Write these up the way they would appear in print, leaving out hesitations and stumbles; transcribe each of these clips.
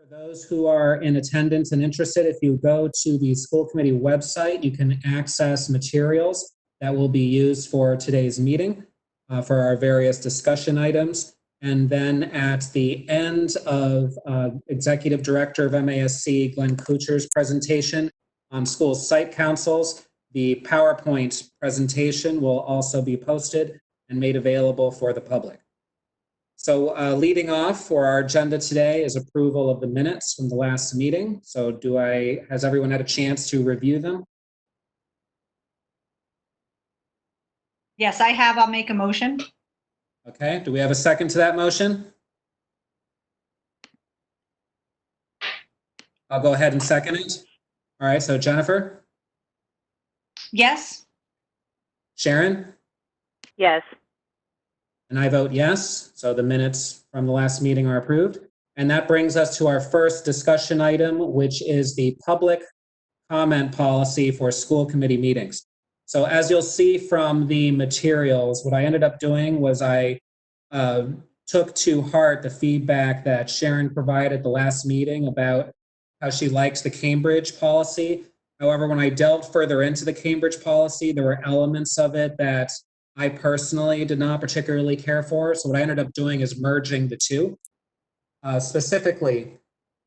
For those who are in attendance and interested, if you go to the school committee website, you can access materials that will be used for today's meeting for our various discussion items. And then at the end of Executive Director of MASC, Glenn Kuchar's presentation on school site councils, the PowerPoint presentation will also be posted and made available for the public. So leading off for our agenda today is approval of the minutes from the last meeting. So has everyone had a chance to review them? Yes, I have. I'll make a motion. Okay, do we have a second to that motion? I'll go ahead and second it. All right, so Jennifer? Yes. Sharon? Yes. And I vote yes, so the minutes from the last meeting are approved. And that brings us to our first discussion item, which is the public comment policy for school committee meetings. So as you'll see from the materials, what I ended up doing was I took to heart the feedback that Sharon provided at the last meeting about how she liked the Cambridge policy. However, when I delved further into the Cambridge policy, there were elements of it that I personally did not particularly care for. So what I ended up doing is merging the two. Specifically,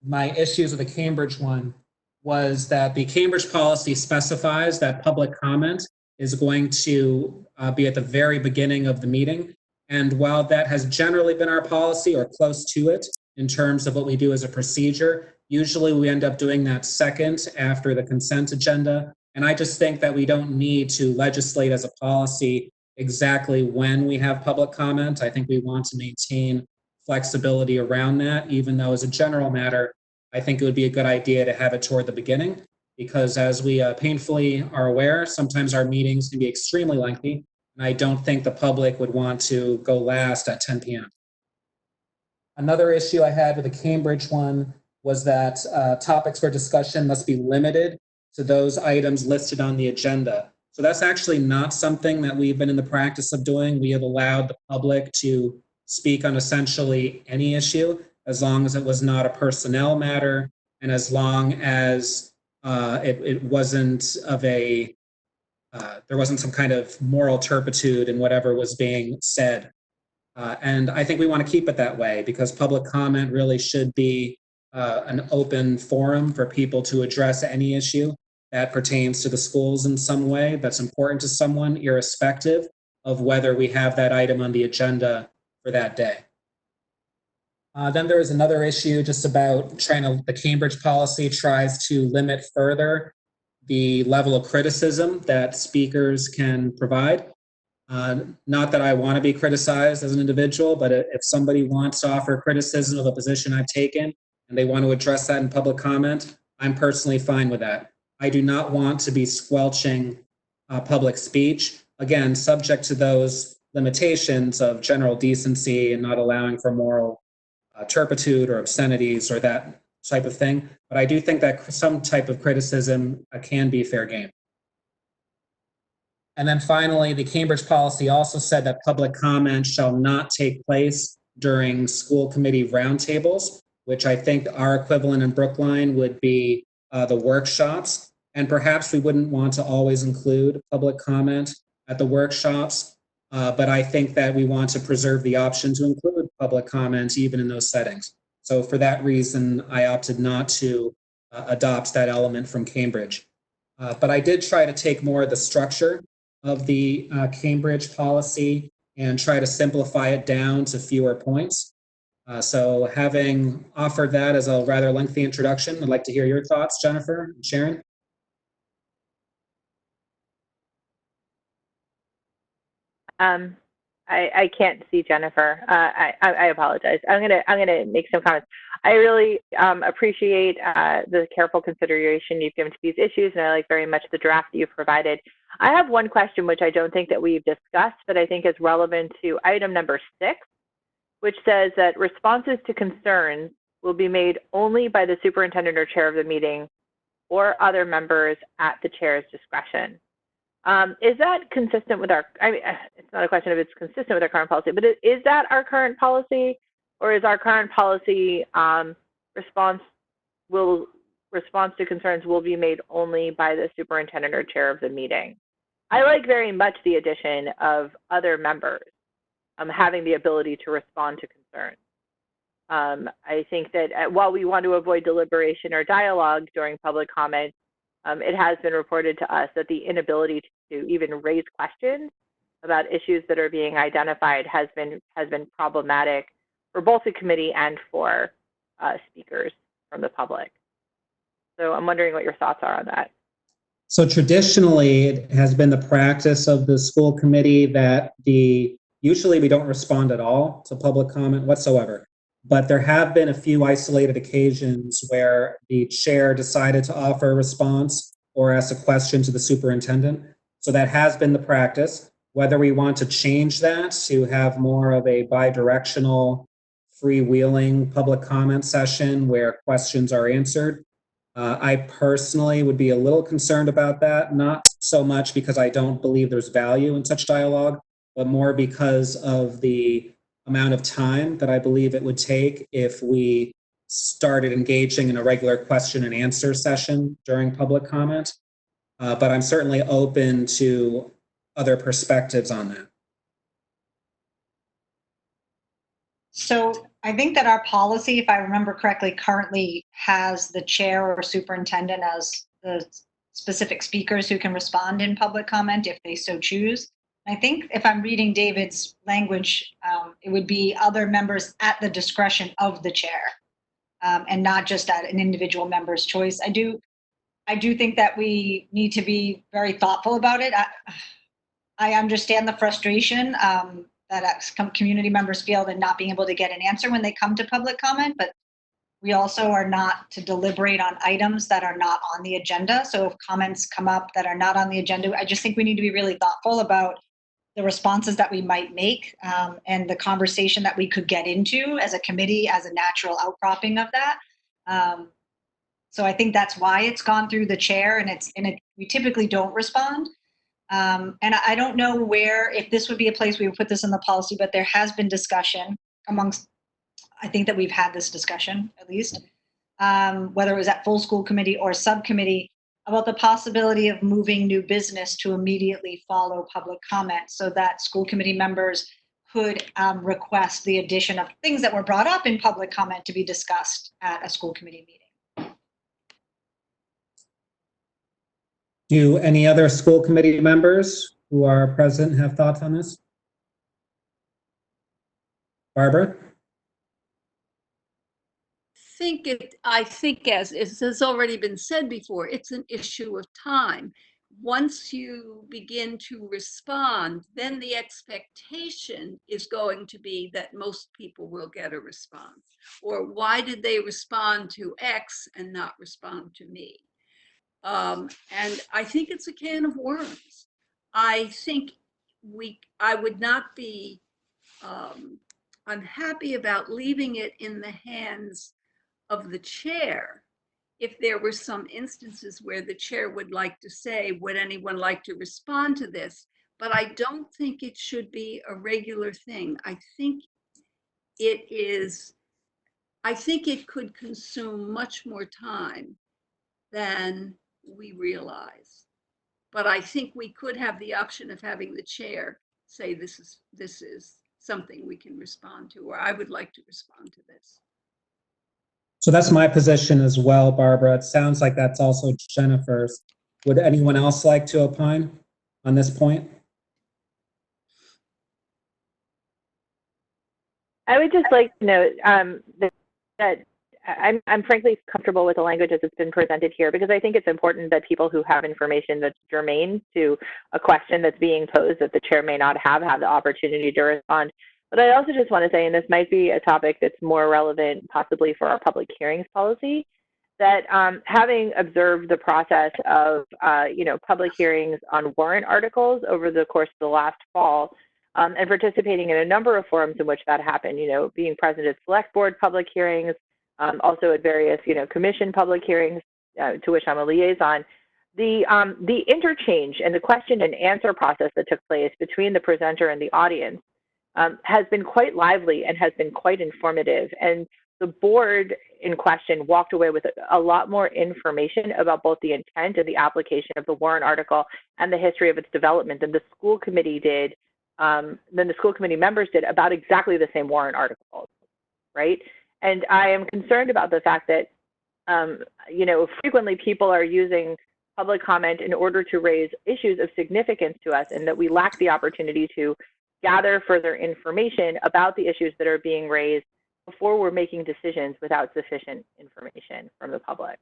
my issues with the Cambridge one was that the Cambridge policy specifies that public comment is going to be at the very beginning of the meeting. And while that has generally been our policy or close to it in terms of what we do as a procedure, usually we end up doing that second after the consent agenda. And I just think that we don't need to legislate as a policy exactly when we have public comment. I think we want to maintain flexibility around that, even though as a general matter, I think it would be a good idea to have it toward the beginning, because as we painfully are aware, sometimes our meetings can be extremely lengthy, and I don't think the public would want to go last at 10 p.m. Another issue I had with the Cambridge one was that topics for discussion must be limited to those items listed on the agenda. So that's actually not something that we've been in the practice of doing. We have allowed the public to speak on essentially any issue as long as it was not a personnel matter and as long as it wasn't of a, there wasn't some kind of moral turpitude in whatever was being said. And I think we want to keep it that way because public comment really should be an open forum for people to address any issue that pertains to the schools in some way that's important to someone, irrespective of whether we have that item on the agenda for that day. Then there is another issue just about the Cambridge policy tries to limit further the level of criticism that speakers can provide. Not that I want to be criticized as an individual, but if somebody wants to offer criticism of a position I've taken and they want to address that in public comment, I'm personally fine with that. I do not want to be squelching public speech, again, subject to those limitations of general decency and not allowing for moral turpitude or obscenities or that type of thing. But I do think that some type of criticism can be fair game. And then finally, the Cambridge policy also said that public comment shall not take place during school committee roundtables, which I think our equivalent in Brookline would be the workshops. And perhaps we wouldn't want to always include public comment at the workshops, but I think that we want to preserve the option to include public comment even in those settings. So for that reason, I opted not to adopt that element from Cambridge. But I did try to take more of the structure of the Cambridge policy and try to simplify it down to fewer points. So having offered that as a rather lengthy introduction, I'd like to hear your thoughts, Jennifer and Sharon. I can't see Jennifer. I apologize. I'm gonna make some comments. I really appreciate the careful consideration you've given to these issues, and I like very much the draft that you've provided. I have one question which I don't think that we've discussed, but I think is relevant to item number 6, which says that responses to concerns will be made only by the superintendent or chair of the meeting or other members at the chair's discretion. Is that consistent with our, I mean, it's not a question of it's consistent with our current policy, but is that our current policy, or is our current policy response to concerns will be made only by the superintendent or chair of the meeting. I like very much the addition of other members having the ability to respond to concerns. I think that while we want to avoid deliberation or dialogue during public comment, it has been reported to us that the inability to even raise questions about issues that are being identified has been problematic for both the committee and for speakers from the public. So I'm wondering what your thoughts are on that. So traditionally, it has been the practice of the school committee that usually we don't respond at all to public comment whatsoever. But there have been a few isolated occasions where the chair decided to offer a response or ask a question to the superintendent. So that has been the practice. Whether we want to change that to have more of a bi-directional, freewheeling public comment session where questions are answered, I personally would be a little concerned about that, not so much because I don't believe there's value in such dialogue, but more because of the amount of time that I believe it would take if we started engaging in a regular question and answer session during public comment. But I'm certainly open to other perspectives on that. So I think that our policy, if I remember correctly, currently has the chair or superintendent as the specific speakers who can respond in public comment if they so choose. I think if I'm reading David's language, it would be other members at the discretion of the chair, and not just at an individual member's choice. I do think that we need to be very thoughtful about it. I understand the frustration that community members feel in not being able to get an answer when they come to public comment, but we also are not to deliberate on items that are not on the agenda. So if comments come up that are not on the agenda, I just think we need to be really thoughtful about the responses that we might make, and the conversation that we could get into as a committee as a natural outcropping of that. So I think that's why it's gone through the chair, and we typically don't respond. And I don't know if this would be a place we would put this in the policy, but there has been discussion amongst, I think that we've had this discussion at least, whether it was at full school committee or subcommittee, about the possibility of moving new business to immediately follow public comment so that school committee members could request the addition of things that were brought up in public comment to be discussed at a school committee meeting. Do any other school committee members who are present have thoughts on this? Barbara? I think as has already been said before, it's an issue of time. Once you begin to respond, then the expectation is going to be that most people will get a response. Or why did they respond to X and not respond to me? And I think it's a can of worms. I think I would not be unhappy about leaving it in the hands of the chair if there were some instances where the chair would like to say, would anyone like to respond to this? But I don't think it should be a regular thing. I think it could consume much more time than we realize. But I think we could have the option of having the chair say, this is something we can respond to, or I would like to respond to this. So that's my position as well, Barbara. It sounds like that's also Jennifer's. Would anyone else like to opine on this point? I would just like to note that I'm frankly comfortable with the language as it's been presented here, because I think it's important that people who have information that's germane to a question that's being posed that the chair may not have the opportunity to respond. But I also just want to say, and this might be a topic that's more relevant possibly for our public hearings policy, that having observed the process of public hearings on warrant articles over the course of the last fall, and participating in a number of forums in which that happened, being present at select board public hearings, also at various commission public hearings to which I'm a liaison, the interchange and the question and answer process that took place between the presenter and the audience has been quite lively and has been quite informative. And the board in question walked away with a lot more information about both the intent and the application of the warrant article and the history of its development than the school committee did, than the school committee members did about exactly the same warrant articles, right? And I am concerned about the fact that, frequently people are using public comment in order to raise issues of significance to us, and that we lack the opportunity to gather further information about the issues that are being raised before we're making decisions without sufficient information from the public.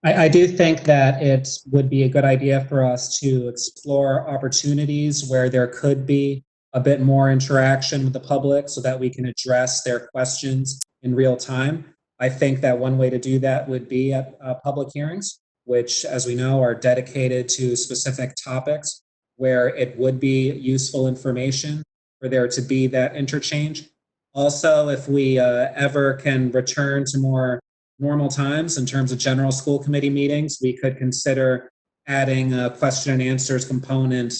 I do think that it would be a good idea for us to explore opportunities where there could be a bit more interaction with the public so that we can address their questions in real time. I think that one way to do that would be at public hearings, which, as we know, are dedicated to specific topics where it would be useful information for there to be that interchange. Also, if we ever can return to more normal times in terms of general school committee meetings, we could consider adding a question and answers component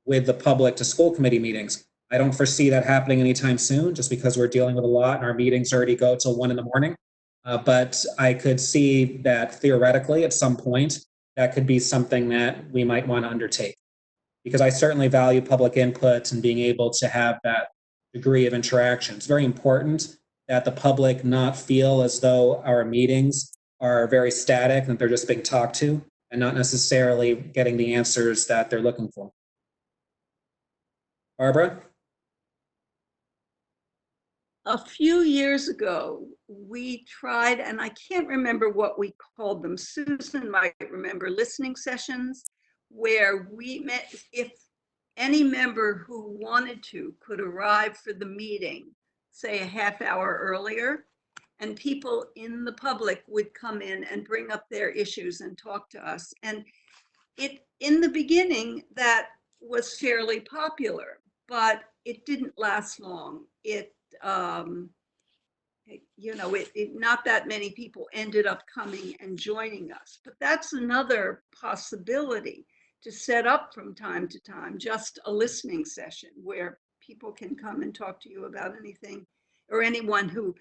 with the public to school committee meetings. I don't foresee that happening anytime soon, just because we're dealing with a lot and our meetings already go till 1 a.m. But I could see that theoretically at some point, that could be something that we might want to undertake. Because I certainly value public input and being able to have that degree of interaction. It's very important that the public not feel as though our meetings are very static and that they're just being talked to and not necessarily getting the answers that they're looking for. Barbara? A few years ago, we tried, and I can't remember what we called them. Susan might remember, listening sessions, where we met, if any member who wanted to could arrive for the meeting, say a half hour earlier, and people in the public would come in and bring up their issues and talk to us. And in the beginning, that was fairly popular, but it didn't last long. Not that many people ended up coming and joining us, but that's another possibility, to set up from time to time just a listening session where people can come and talk to you about anything, or anyone who,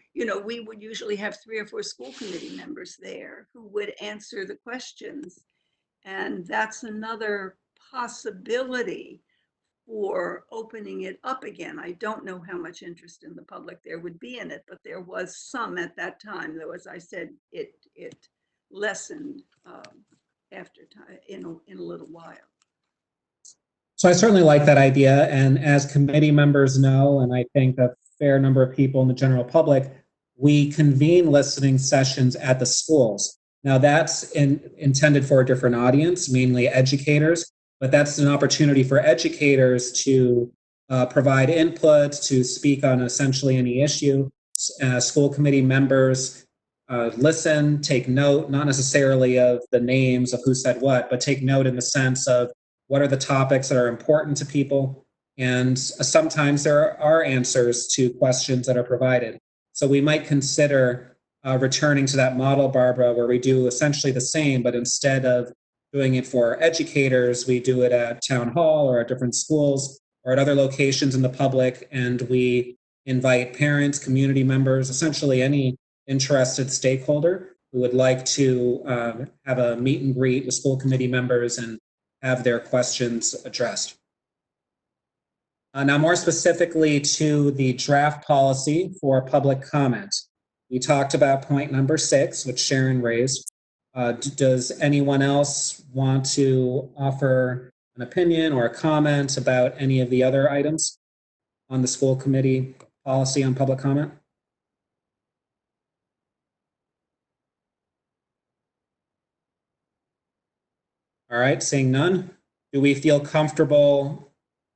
we would usually have 3 or 4 school committee members there who would answer the questions. And that's another possibility for opening it up again. I don't know how much interest in the public there would be in it, but there was some at that time, though, as I said, it lessened after time, in a little while. So I certainly like that idea. And as committee members know, and I think a fair number of people in the general public, we convene listening sessions at the schools. Now that's intended for a different audience, mainly educators, but that's an opportunity for educators to provide input, to speak on essentially any issue. School committee members listen, take note, not necessarily of the names of who said what, but take note in the sense of what are the topics that are important to people. And sometimes there are answers to questions that are provided. So we might consider returning to that model, Barbara, where we do essentially the same, but instead of doing it for educators, we do it at town hall or at different schools or at other locations in the public, and we invite parents, community members, essentially any interested stakeholder who would like to have a meet and greet with school committee members and have their questions addressed. Now, more specifically to the draft policy for public comment. We talked about point number 6, which Sharon raised. Does anyone else want to offer an opinion or a comment about any of the other items on the school committee policy on public comment? All right, seeing none. Do we feel comfortable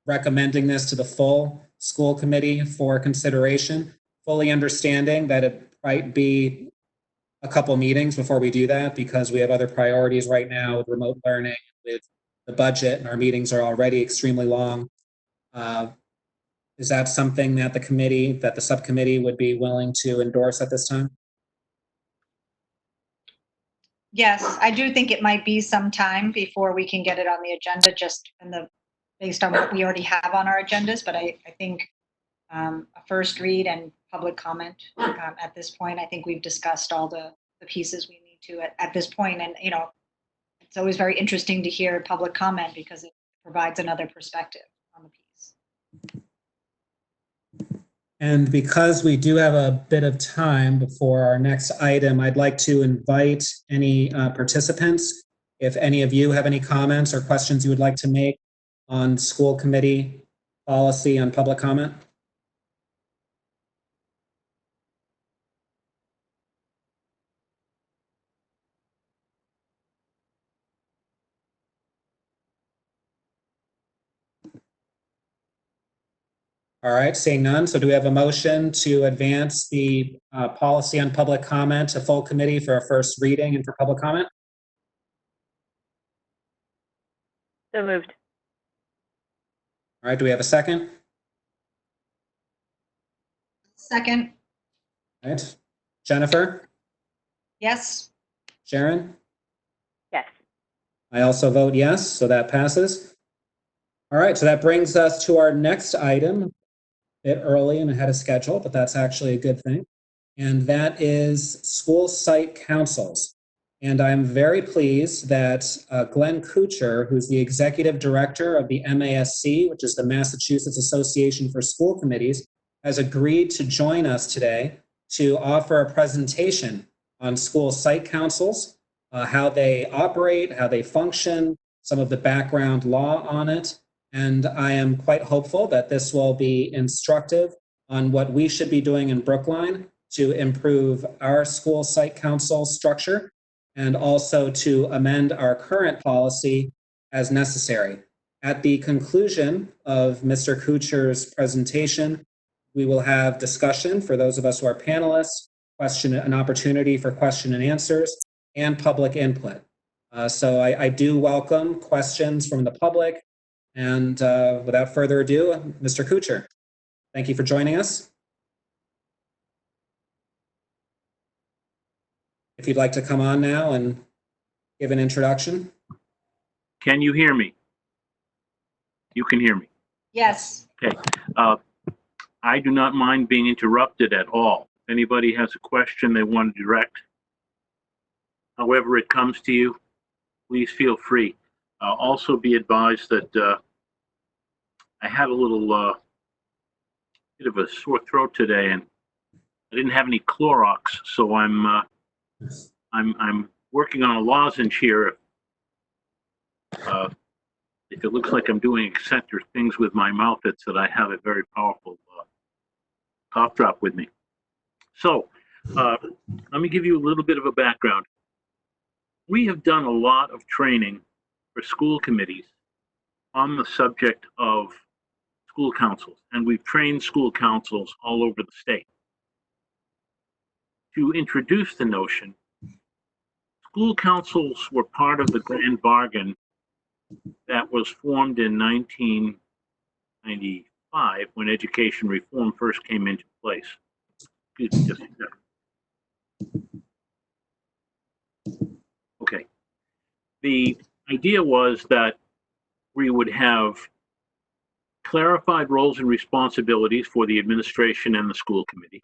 recommending this to the full school committee for consideration, fully understanding that it might be a couple meetings before we do that because we have other priorities right now with remote learning, with the budget, and our meetings are already extremely long. Is that something that the subcommittee would be willing to endorse at this time? Yes, I do think it might be some time before we can get it on the agenda, just in the based on what we already have on our agendas, but I think a first read and public comment at this point. I think we've discussed all the pieces we need to at this point. And, it's always very interesting to hear public comment because it provides another perspective on the piece. And because we do have a bit of time before our next item, I'd like to invite any participants. If any of you have any comments or questions you would like to make on school committee policy on public comment. All right, seeing none. So do we have a motion to advance the policy on public comment to full committee for a first reading and for public comment? So moved. All right, do we have a second? Second, All right, Jennifer, yes. Sharon? Yes. I also vote yes, so that passes. All right, so that brings us to our next item. Bit early and ahead of schedule, but that's actually a good thing. And that is school site councils. And I'm very pleased that Glenn Kuchar, who's the executive director of the MASC, which is the Massachusetts Association for School Committees, has agreed to join us today to offer a presentation on school site councils, how they operate, how they function, some of the background law on it. And I am quite hopeful that this will be instructive on what we should be doing in Brookline to improve our school site council structure and also to amend our current policy as necessary. At the conclusion of Mr. Kuchar's presentation, we will have discussion for those of us who are panelists, an opportunity for question and answers, and public input. So I do welcome questions from the public. And without further ado, Mr. Kuchar, thank you for joining us. If you'd like to come on now and give an introduction. Can you hear me? You can hear me. Yes. Okay. I do not mind being interrupted at all. If anybody has a question they want to direct, however it comes to you, please feel free. Also be advised that I had a little bit of a sore throat today, and I didn't have any Clorox, so I'm working on a lozenge here. If it looks like I'm doing eccentric things with my mouth, it's that I have a very powerful cough drop with me. So let me give you a little bit of a background. We have done a lot of training for school committees on the subject of school councils, and we've trained school councils all over the state. To introduce the notion, school councils were part of the grand bargain that was formed in 1995 when education reform first came into place. Excuse me just a second. Okay. The idea was that we would have clarified roles and responsibilities for the administration and the school committee,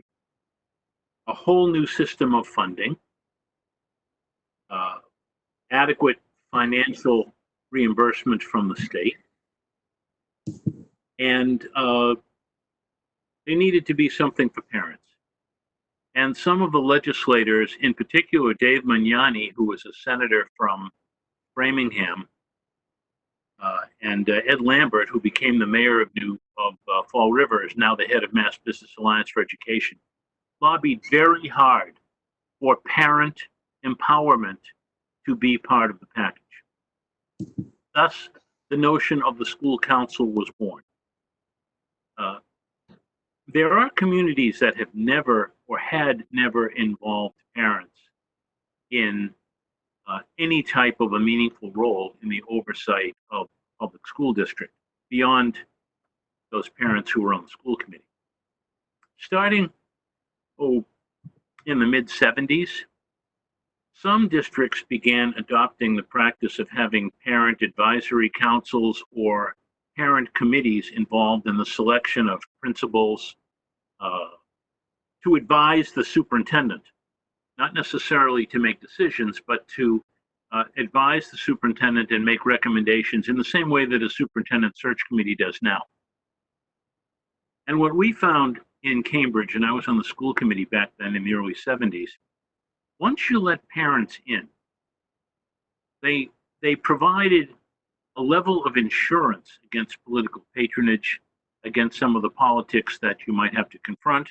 a whole new system of funding, adequate financial reimbursement from the state, and there needed to be something for parents. And some of the legislators, in particular Dave Magnani, who was a senator from Framingham, and Ed Lambert, who became the mayor of Fall River, is now the head of Mass Business Alliance for Education, lobbied very hard for parent empowerment to be part of the package. Thus, the notion of the school council was born. There are communities that have never or had never involved parents in any type of a meaningful role in the oversight of public school district beyond those parents who were on the school committee. Starting in the mid-70s, some districts began adopting the practice of having parent advisory councils or parent committees involved in the selection of principals to advise the superintendent, not necessarily to make decisions, but to advise the superintendent and make recommendations in the same way that a superintendent search committee does now. And what we found in Cambridge, and I was on the school committee back then in the early 70s, once you let parents in, they provided a level of insurance against political patronage, against some of the politics that you might have to confront,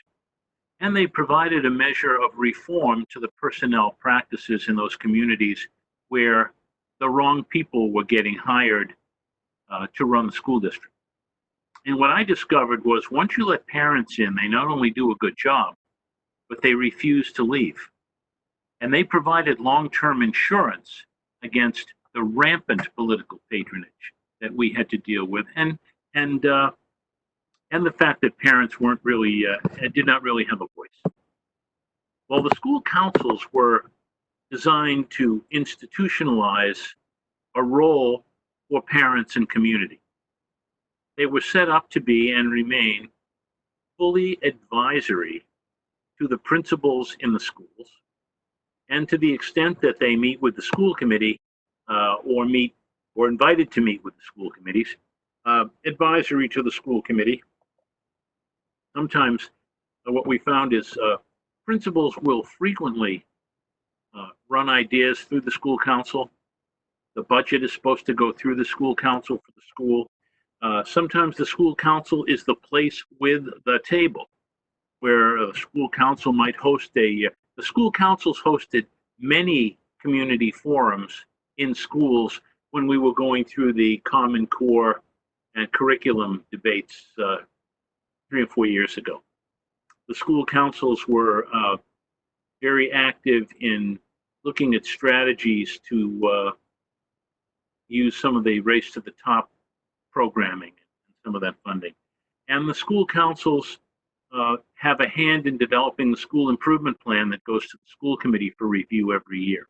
and they provided a measure of reform to the personnel practices in those communities where the wrong people were getting hired to run the school district. And what I discovered was once you let parents in, they not only do a good job, but they refuse to leave. And they provided long-term insurance against the rampant political patronage that we had to deal with, and the fact that parents weren't really did not really have a voice. Well, the school councils were designed to institutionalize a role for parents and community. They were set up to be and remain fully advisory to the principals in the schools, and to the extent that they meet with the school committee or invited to meet with the school committees, advisory to the school committee. Sometimes what we found is principals will frequently run ideas through the school council. The budget is supposed to go through the school council for the school. Sometimes the school council is the place with the table where a school council might host the school councils hosted many community forums in schools when we were going through the Common Core and curriculum debates 3 or 4 years ago. The school councils were very active in looking at strategies to use some of the race to the top programming and some of that funding. And the school councils have a hand in developing the school improvement plan that goes to the school committee for review every year.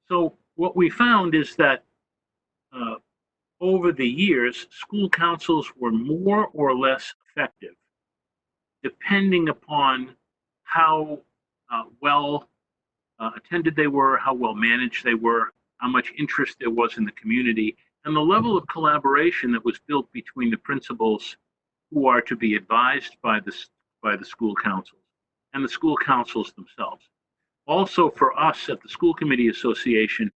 So what we found is that over the years, school councils were more or less effective, depending upon how well attended they were, how well managed they were, how much interest there was in the community, and the level of collaboration that was built between the principals who are to be advised by the school councils and the school councils themselves. Also, for us at the School Committee Association,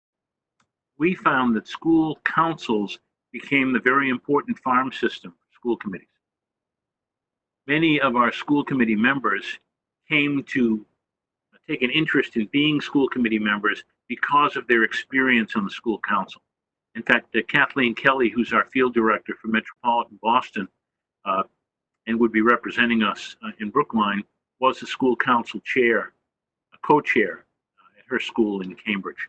we found that school councils became the very important farm system for school committees. Many of our school committee members came to take an interest in being school committee members because of their experience on the school council. In fact, Kathleen Kelly, who's our field director for Metropolitan Boston, and would be representing us in Brookline, was a school council chair, a co-chair at her school in Cambridge.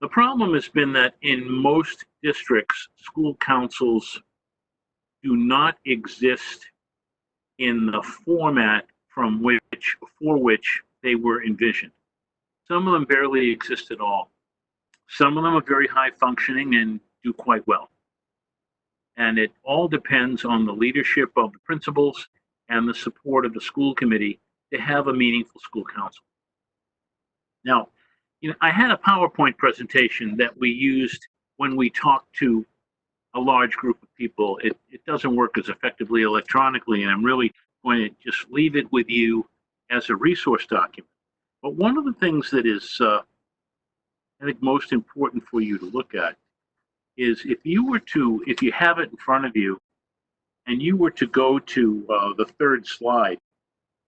The problem has been that in most districts, school councils do not exist in the format for which they were envisioned. Some of them barely exist at all. Some of them are very high functioning and do quite well. And it all depends on the leadership of the principals and the support of the school committee to have a meaningful school council. Now, I had a PowerPoint presentation that we used when we talked to a large group of people. It doesn't work as effectively electronically, and I'm really going to just leave it with you as a resource document. But one of the things that is, I think, most important for you to look at is if you have it in front of you and you were to go to the third slide,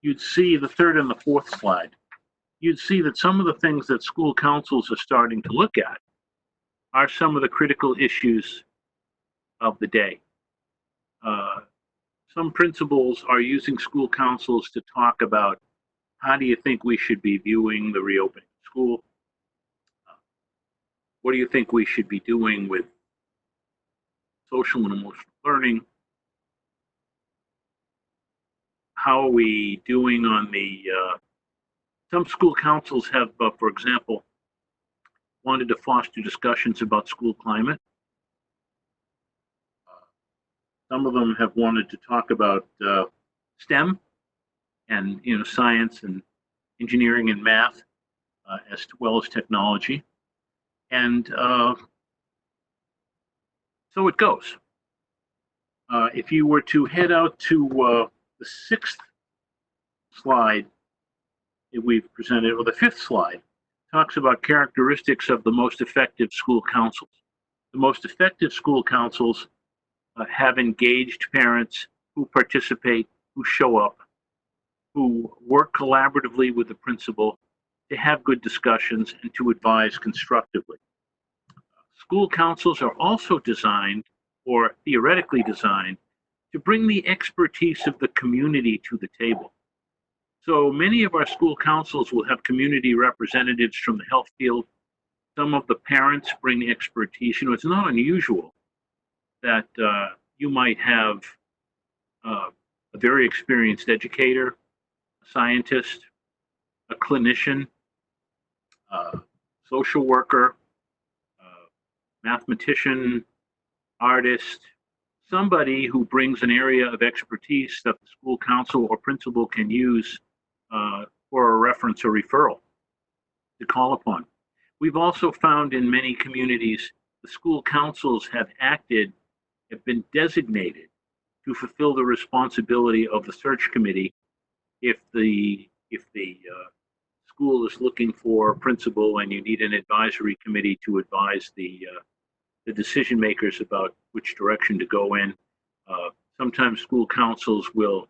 you'd see the third and the fourth slide. You'd see that some of the things that school councils are starting to look at are some of the critical issues of the day. Some principals are using school councils to talk about how do you think we should be viewing the reopening of school? What do you think we should be doing with social and emotional learning? How are we doing on the, some school councils have, for example, wanted to foster discussions about school climate. Some of them have wanted to talk about STEM and science and engineering and math, as well as technology, and so it goes. If you were to head out to the sixth slide that we've presented, or the fifth slide, talks about characteristics of the most effective school councils. The most effective school councils have engaged parents who participate, who show up, who work collaboratively with the principal to have good discussions and to advise constructively. School councils are also designed, or theoretically designed, to bring the expertise of the community to the table. So many of our school councils will have community representatives from the health field. Some of the parents bring expertise. It's not unusual that you might have a very experienced educator, a scientist, a clinician, social worker, mathematician, artist, somebody who brings an area of expertise that the school council or principal can use for a reference or referral to call upon. We've also found in many communities the school councils have been designated to fulfill the responsibility of the search committee if the school is looking for a principal and you need an advisory committee to advise the decision makers about which direction to go in. Sometimes school councils will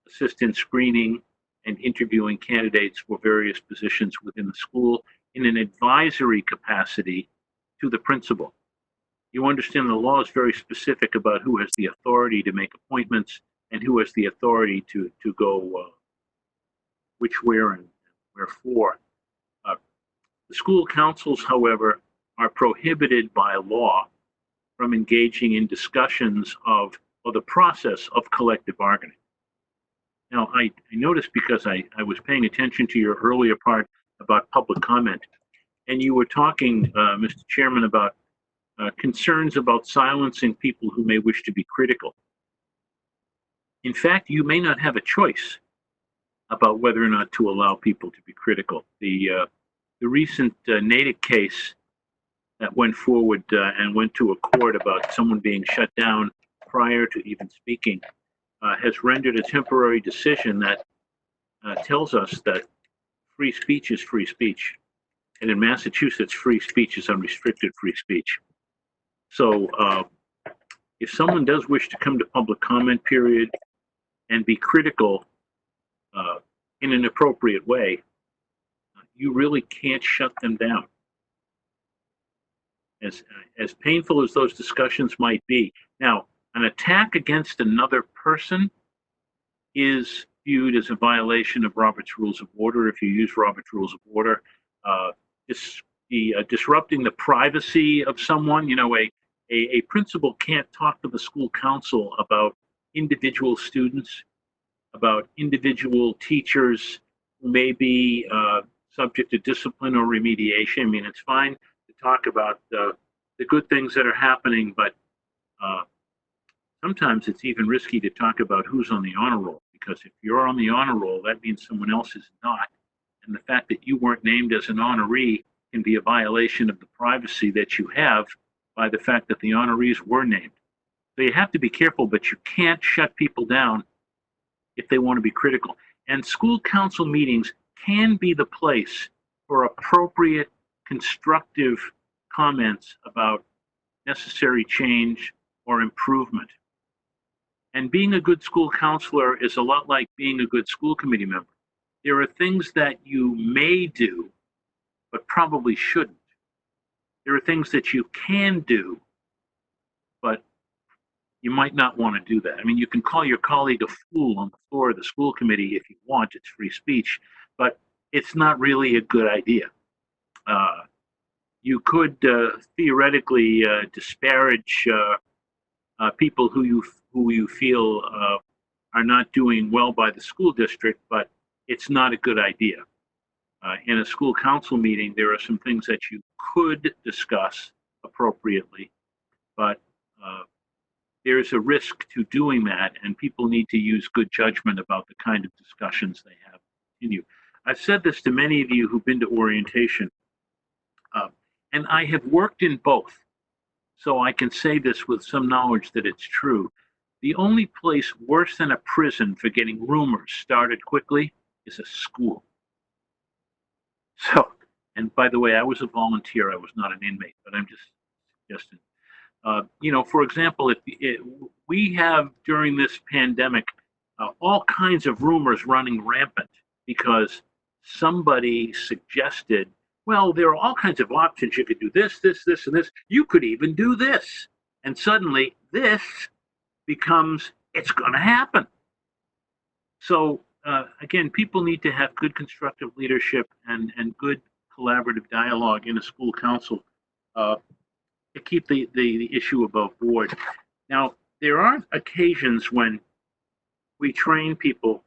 assist in screening and interviewing candidates for various positions within the school in an advisory capacity to the principal. You understand the law is very specific about who has the authority to make appointments and who has the authority to go which, where, and wherefore. The school councils, however, are prohibited by law from engaging in discussions of the process of collective bargaining. Now, I noticed, because I was paying attention to your earlier part about public comment, and you were talking, Mr. Chairman, about concerns about silencing people who may wish to be critical. In fact, you may not have a choice about whether or not to allow people to be critical. The recent Natick case that went forward and went to a court about someone being shut down prior to even speaking has rendered a temporary decision that tells us that free speech is free speech. And in Massachusetts, free speech is unrestricted free speech. So if someone does wish to come to public comment period and be critical in an appropriate way, you really can't shut them down. As painful as those discussions might be. Now, an attack against another person is viewed as a violation of Robert's Rules of Order if you use Robert's Rules of Order. Disrupting the privacy of someone, a principal can't talk to the school council about individual students, about individual teachers who may be subject to discipline or remediation. I mean, it's fine to talk about the good things that are happening, but sometimes it's even risky to talk about who's on the honor roll, because if you're on the honor roll, that means someone else is not. And the fact that you weren't named as an honoree can be a violation of the privacy that you have by the fact that the honorees were named. So you have to be careful, but you can't shut people down if they want to be critical. And school council meetings can be the place for appropriate, constructive comments about necessary change or improvement. And being a good school counselor is a lot like being a good school committee member. There are things that you may do, but probably shouldn't. There are things that you can do, but you might not want to do that. I mean, you can call your colleague a fool on the floor of the school committee if you want. It's free speech, but it's not really a good idea. You could theoretically disparage people who you feel are not doing well by the school district, but it's not a good idea. In a school council meeting, there are some things that you could discuss appropriately, but there's a risk to doing that, and people need to use good judgment about the kind of discussions they have continue. I've said this to many of you who've been to orientation, and I have worked in both, so I can say this with some knowledge that it's true. The only place worse than a prison for getting rumors started quickly is a school. So, and by the way, I was a volunteer. I was not an inmate, but I'm just suggesting. For example, we have during this pandemic all kinds of rumors running rampant because somebody suggested, well, there are all kinds of options. You could do this, this, this, and this. You could even do this. And suddenly this becomes, it's going to happen. So again, people need to have good constructive leadership and good collaborative dialogue in a school council to keep the issue above board. Now, there are occasions when we train people,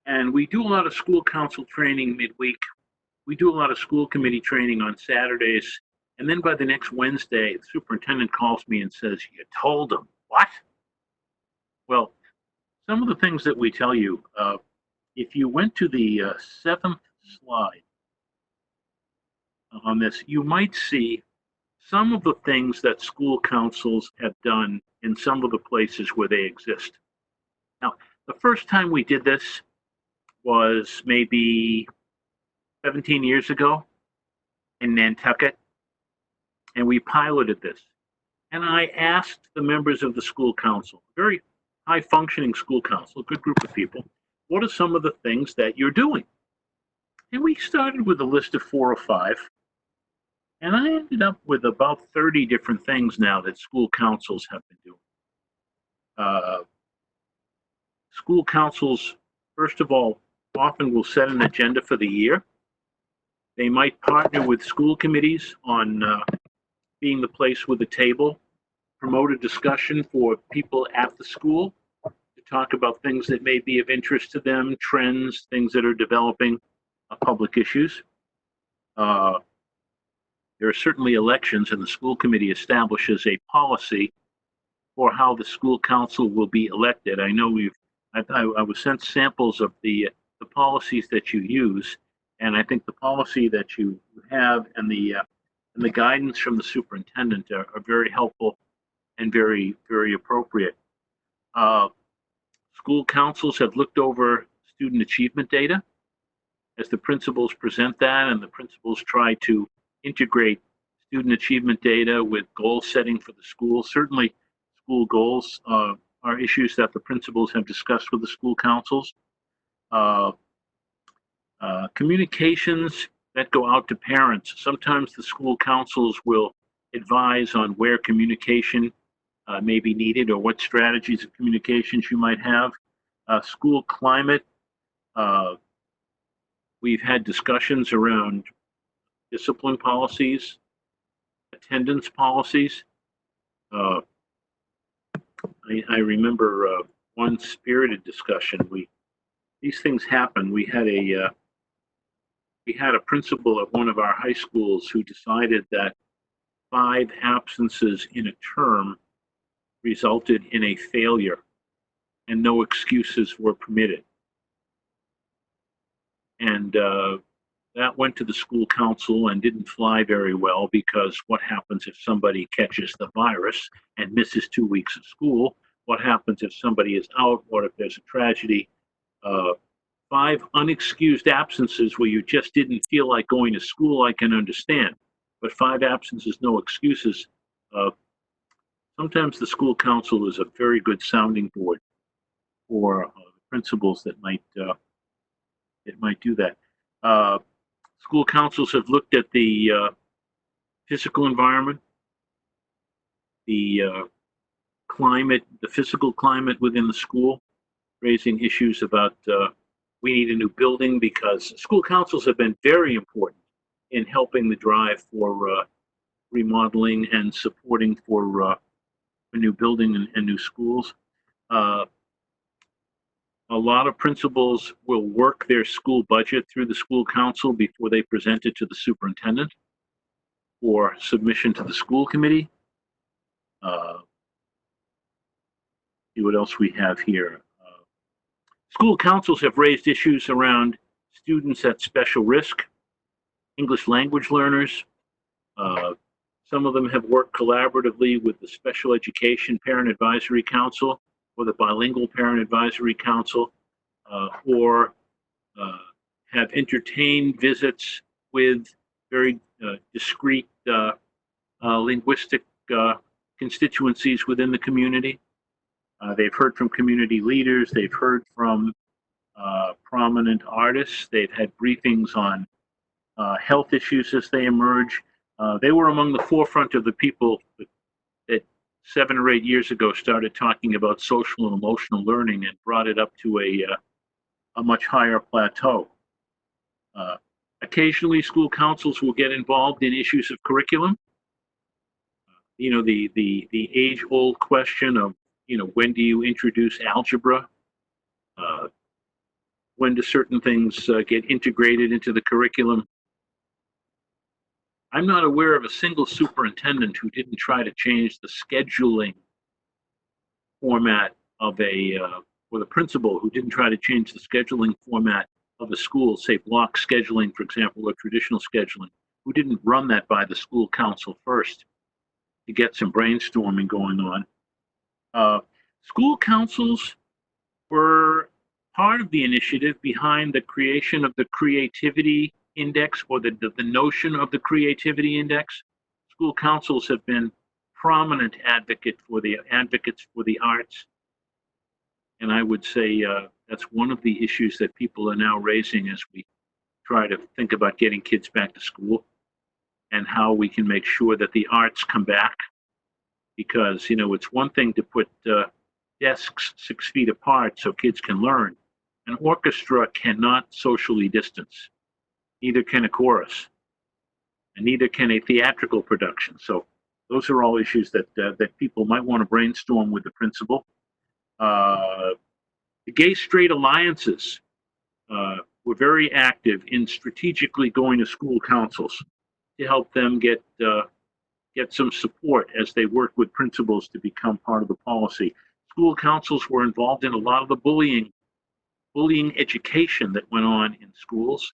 and we do a lot of school council training midweek. We do a lot of school committee training on Saturdays. And then by the next Wednesday, the superintendent calls me and says, "You told them." What? Well, some of the things that we tell you, if you went to the seventh slide on this, you might see some of the things that school councils have done in some of the places where they exist. Now, the first time we did this was maybe 17 years ago in Nantucket, and we piloted this. And I asked the members of the school council, very high-functioning school council, a good group of people, what are some of the things that you're doing? And we started with a list of 4 or 5. And I ended up with about 30 different things now that school councils have been doing. School councils, first of all, often will set an agenda for the year. They might partner with school committees on being the place with a table, promote a discussion for people at the school to talk about things that may be of interest to them, trends, things that are developing, public issues. There are certainly elections, and the school committee establishes a policy for how the school council will be elected. I know I was sent samples of the policies that you use, and I think the policy that you have and the guidance from the superintendent are very helpful and very, very appropriate. School councils have looked over student achievement data as the principals present that, and the principals try to integrate student achievement data with goal setting for the school. Certainly, school goals are issues that the principals have discussed with the school councils. Communications that go out to parents. Sometimes the school councils will advise on where communication may be needed or what strategies of communications you might have. School climate. We've had discussions around discipline policies, attendance policies. I remember one spirited discussion. These things happen. We had a principal at one of our high schools who decided that 5 absences in a term resulted in a failure, and no excuses were permitted. And that went to the school council and didn't fly very well, because what happens if somebody catches the virus and misses 2 weeks of school? What happens if somebody is out? What if there's a tragedy? 5 unexcused absences where you just didn't feel like going to school, I can understand. But 5 absences, no excuses. Sometimes the school council is a very good sounding board for principals that might do that. School councils have looked at the physical environment, the climate, the physical climate within the school, raising issues about we need a new building, because school councils have been very important in helping the drive for remodeling and supporting for a new building and new schools. A lot of principals will work their school budget through the school council before they present it to the superintendent for submission to the school committee. See what else we have here. School councils have raised issues around students at special risk, English language learners. Some of them have worked collaboratively with the Special Education Parent Advisory Council or the Bilingual Parent Advisory Council, or have entertained visits with very discrete linguistic constituencies within the community. They've heard from community leaders. They've heard from prominent artists. They've had briefings on health issues as they emerge. They were among the forefront of the people that 7 or 8 years ago started talking about social and emotional learning and brought it up to a much higher plateau. Occasionally, school councils will get involved in issues of curriculum. You know, the age-old question of, you know, when do you introduce algebra? When do certain things get integrated into the curriculum? I'm not aware of a single superintendent who didn't try to change the scheduling format of or the principal who didn't try to change the scheduling format of a school, say block scheduling, for example, or traditional scheduling, who didn't run that by the school council first to get some brainstorming going on. School councils were part of the initiative behind the creation of the creativity index, or the notion of the creativity index. School councils have been prominent advocates for the arts, and I would say that's one of the issues that people are now raising as we try to think about getting kids back to school and how we can make sure that the arts come back. Because, you know, it's one thing to put desks 6 feet apart so kids can learn. An orchestra cannot socially distance. Neither can a chorus, and neither can a theatrical production. So those are all issues that people might want to brainstorm with the principal. The gay-straight alliances were very active in strategically going to school councils to help them get some support as they work with principals to become part of the policy. School councils were involved in a lot of the bullying education that went on in schools,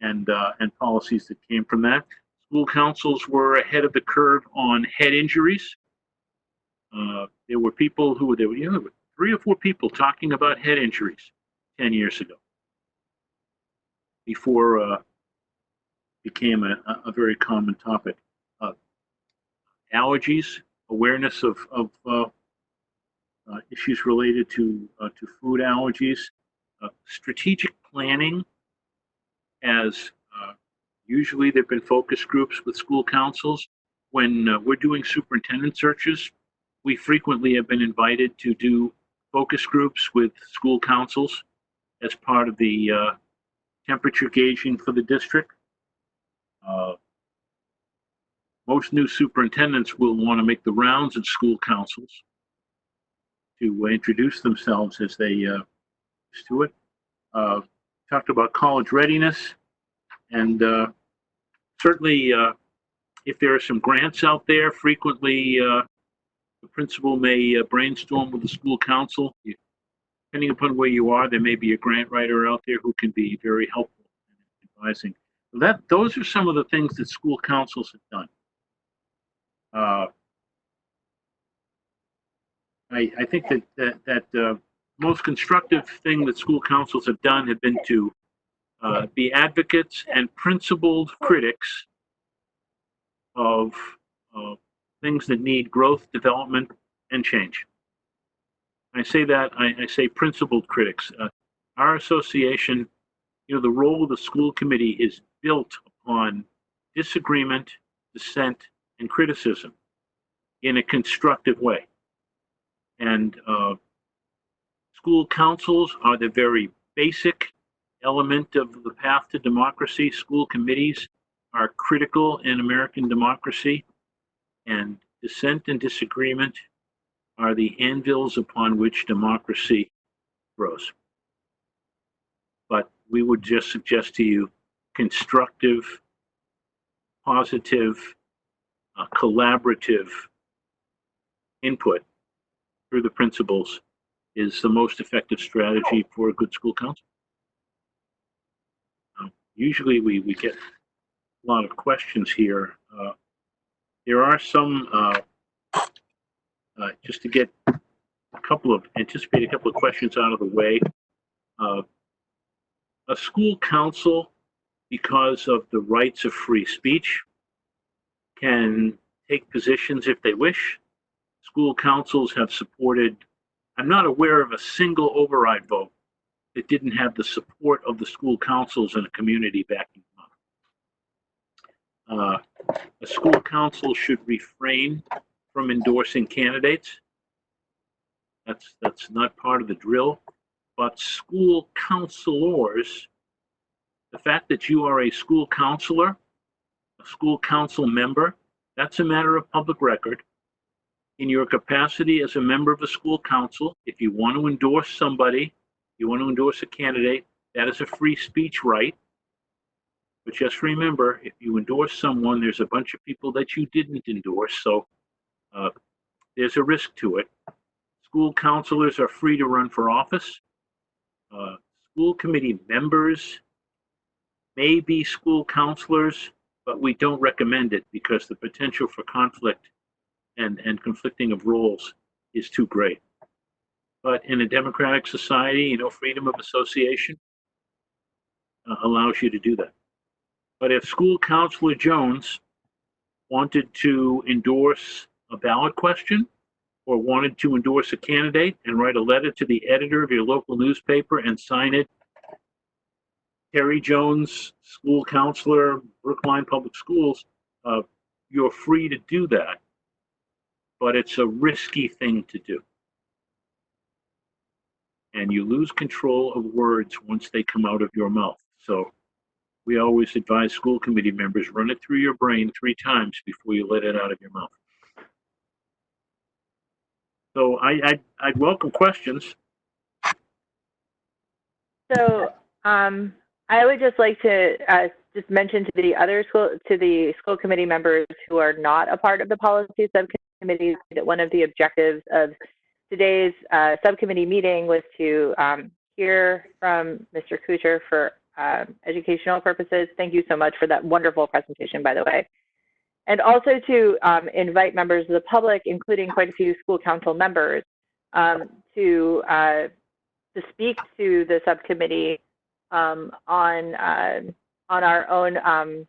and policies that came from that. School councils were ahead of the curve on head injuries. There were people who there were 3 or 4 people talking about head injuries 10 years ago, before it became a very common topic. Allergies, awareness of issues related to food allergies, strategic planning. As usually there have been focus groups with school councils. When we're doing superintendent searches, we frequently have been invited to do focus groups with school councils as part of the temperature gauging for the district. Most new superintendents will want to make the rounds of school councils to introduce themselves as they do it. Talked about college readiness, and certainly if there are some grants out there, frequently the principal may brainstorm with the school council. Depending upon where you are, there may be a grant writer out there who can be very helpful in advising. So those are some of the things that school councils have done. I think that most constructive thing that school councils have done have been to be advocates and principled critics of things that need growth, development, and change. I say that, I say principled critics. Our association, you know, the role of the school committee is built upon disagreement, dissent, and criticism in a constructive way. And school councils are the very basic element of the path to democracy. School committees are critical in American democracy, and dissent and disagreement are the anvils upon which democracy grows. But we would just suggest to you constructive, positive, collaborative input through the principals is the most effective strategy for a good school council. Usually we get a lot of questions here. There are some, just to get anticipate a couple of questions out of the way. A school council, because of the rights of free speech, can take positions if they wish. School councils have supported, I'm not aware of a single override vote that didn't have the support of the school councils and a community backing them up. A school council should refrain from endorsing candidates. That's not part of the drill. But school counselors, the fact that you are a school counselor, a school council member, that's a matter of public record. In your capacity as a member of the school council, if you want to endorse somebody, you want to endorse a candidate, that is a free speech right. But just remember, if you endorse someone, there's a bunch of people that you didn't endorse, so there's a risk to it. School counselors are free to run for office. School committee members may be school counselors, but we don't recommend it because the potential for conflict and conflicting of roles is too great. But in a democratic society, freedom of association allows you to do that. But if school counselor Jones wanted to endorse a ballot question or wanted to endorse a candidate and write a letter to the editor of your local newspaper and sign it, Terry Jones, school counselor, Brookline Public Schools, you're free to do that. But it's a risky thing to do. And you lose control of words once they come out of your mouth. So we always advise school committee members, run it through your brain 3 times before you let it out of your mouth. So I'd welcome questions. So I would just like to just mention to the school committee members who are not a part of the policy subcommittee that one of the objectives of today's subcommittee meeting was to hear from Mr. Kuchar for educational purposes. Thank you so much for that wonderful presentation, by the way. And also to invite members of the public, including quite a few school council members, to speak to the subcommittee on our own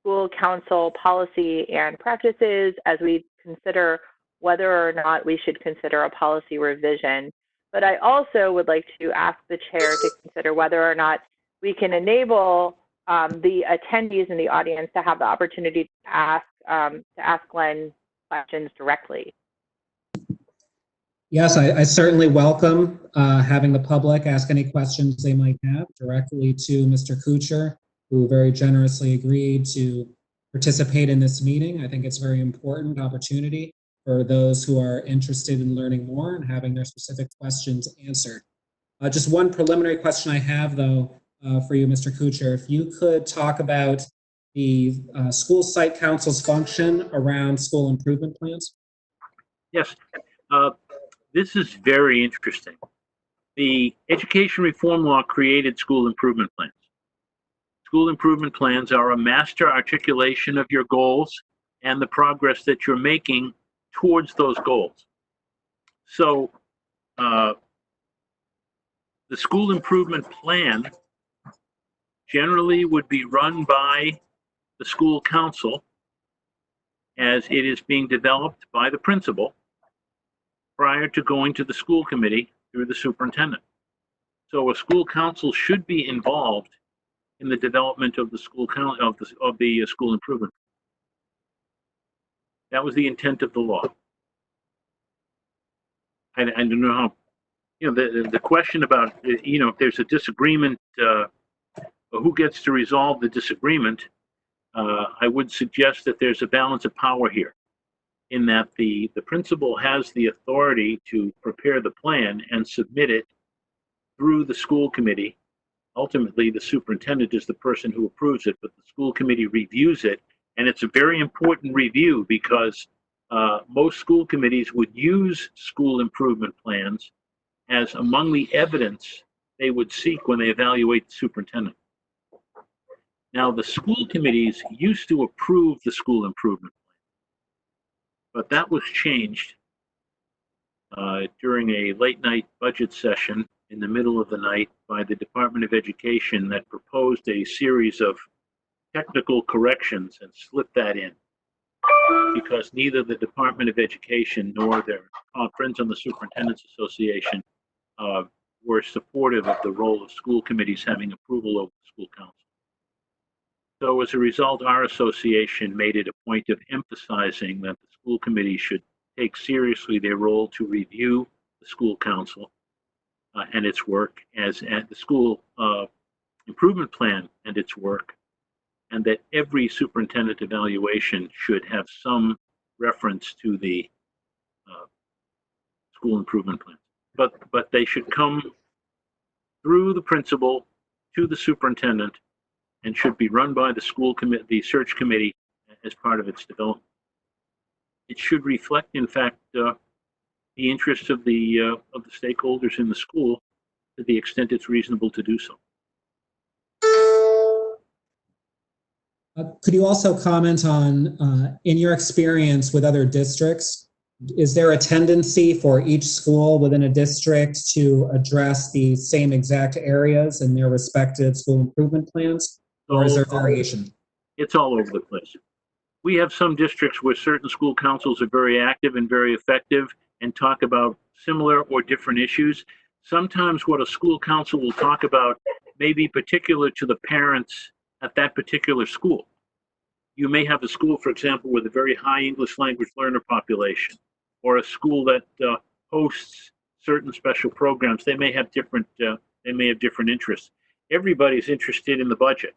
school council policy and practices as we consider whether or not we should consider a policy revision. But I also would like to ask the chair to consider whether or not we can enable the attendees in the audience to have the opportunity to ask Glenn questions directly. Yes, I certainly welcome having the public ask any questions they might have directly to Mr. Kuchar, who very generously agreed to participate in this meeting. I think it's a very important opportunity for those who are interested in learning more and having their specific questions answered. Just one preliminary question I have, though, for you, Mr. Kuchar. If you could talk about the school site council's function around school improvement plans. Yes. This is very interesting. The education reform law created school improvement plans. School improvement plans are a master articulation of your goals and the progress that you're making towards those goals. So the school improvement plan generally would be run by the school council as it is being developed by the principal prior to going to the school committee through the superintendent. So a school council should be involved in the development of the school school improvement. That was the intent of the law. I don't know how, the question about, if there's a disagreement, who gets to resolve the disagreement, I would suggest that there's a balance of power here, in that the principal has the authority to prepare the plan and submit it through the school committee. Ultimately, the superintendent is the person who approves it, but the school committee reviews it. And it's a very important review because most school committees would use school improvement plans as among the evidence they would seek when they evaluate the superintendent. Now, the school committees used to approve the school improvement plan, but that was changed during a late night budget session in the middle of the night by the Department of Education that proposed a series of technical corrections and slipped that in because neither the Department of Education nor their Friends on the Superintendent's Association were supportive of the role of school committees having approval over the school council. So as a result, our association made it a point of emphasizing that the school committee should take seriously their role to review the school council and its work as at the school improvement plan and its work, and that every superintendent evaluation should have some reference to the school improvement plan. But they should come through the principal to the superintendent and should be run by the school committee, the search committee, as part of its development. It should reflect, in fact, the interests of the stakeholders in the school to the extent it's reasonable to do so. Could you also comment on, in your experience with other districts, is there a tendency for each school within a district to address the same exact areas in their respective school improvement plans, or is there variation? It's all over the place. We have some districts where certain school councils are very active and very effective and talk about similar or different issues. Sometimes what a school council will talk about may be particular to the parents at that particular school. You may have a school, for example, with a very high English language learner population, or a school that hosts certain special programs. They may have different interests. Everybody's interested in the budget.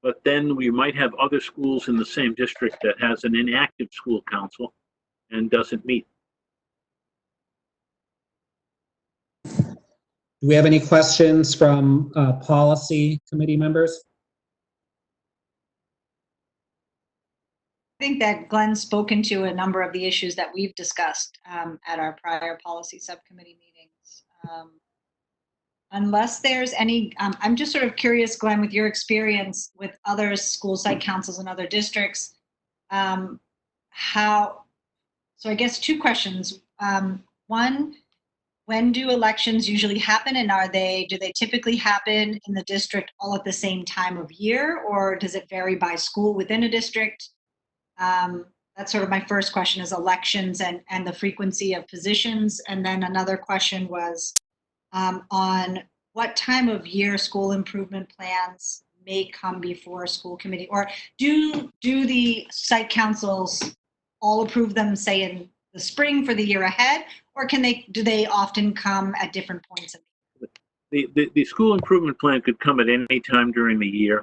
But then we might have other schools in the same district that has an inactive school council and doesn't meet. Do we have any questions from policy committee members? I think that Glenn's spoken to a number of the issues that we've discussed at our prior policy subcommittee meetings. Unless there's any, I'm just sort of curious, Glenn, with your experience with other school site councils in other districts, so I guess two questions. One, when do elections usually happen, and do they typically happen in the district all at the same time of year, or does it vary by school within a district? That's sort of my first question, is elections and the frequency of positions. And then another question was on what time of year school improvement plans may come before a school committee, or do the site councils all approve them, say, in the spring for the year ahead, or do they often come at different points? The school improvement plan could come at any time during the year,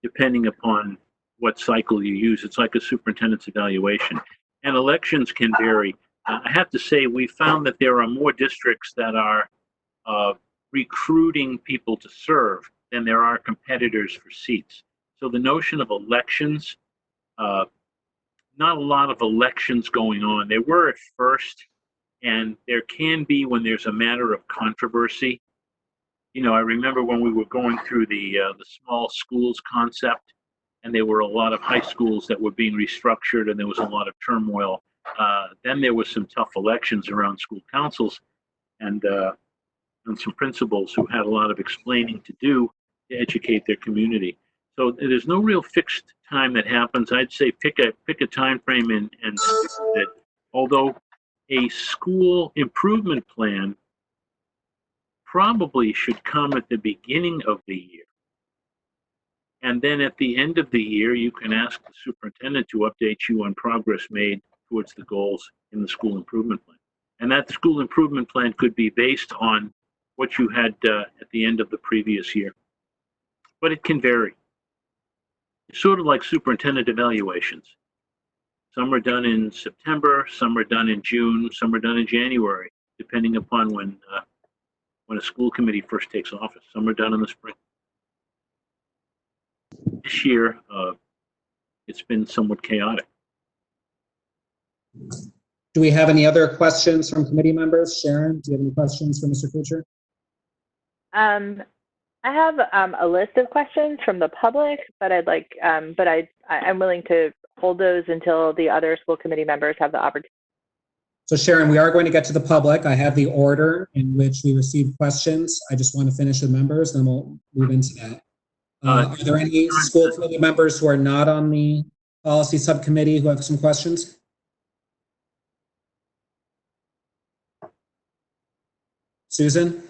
depending upon what cycle you use. It's like a superintendent's evaluation. And elections can vary. I have to say, we found that there are more districts that are recruiting people to serve than there are competitors for seats. So the notion of elections, not a lot of elections going on. There were at first, and there can be when there's a matter of controversy. You know, I remember when we were going through the small schools concept, and there were a lot of high schools that were being restructured, and there was a lot of turmoil. Then there was some tough elections around school councils, and some principals who had a lot of explaining to do to educate their community. So there's no real fixed time that happens. I'd say pick a time frame and that. Although a school improvement plan probably should come at the beginning of the year. And then at the end of the year, you can ask the superintendent to update you on progress made towards the goals in the school improvement plan. And that school improvement plan could be based on what you had at the end of the previous year. But it can vary. It's sort of like superintendent evaluations. Some are done in September, some are done in June, some are done in January, depending upon when a school committee first takes office. Some are done in the spring. This year, it's been somewhat chaotic. Do we have any other questions from committee members? Sharon, do you have any questions for Mr. Kuchar? I have a list of questions from the public, but I'm willing to hold those until the other school committee members have the opportunity. So Sharon, we are going to get to the public. I have the order in which we receive questions. I just want to finish with members, then we'll move into that. Are there any school committee members who are not on the policy subcommittee who have some questions? Susan?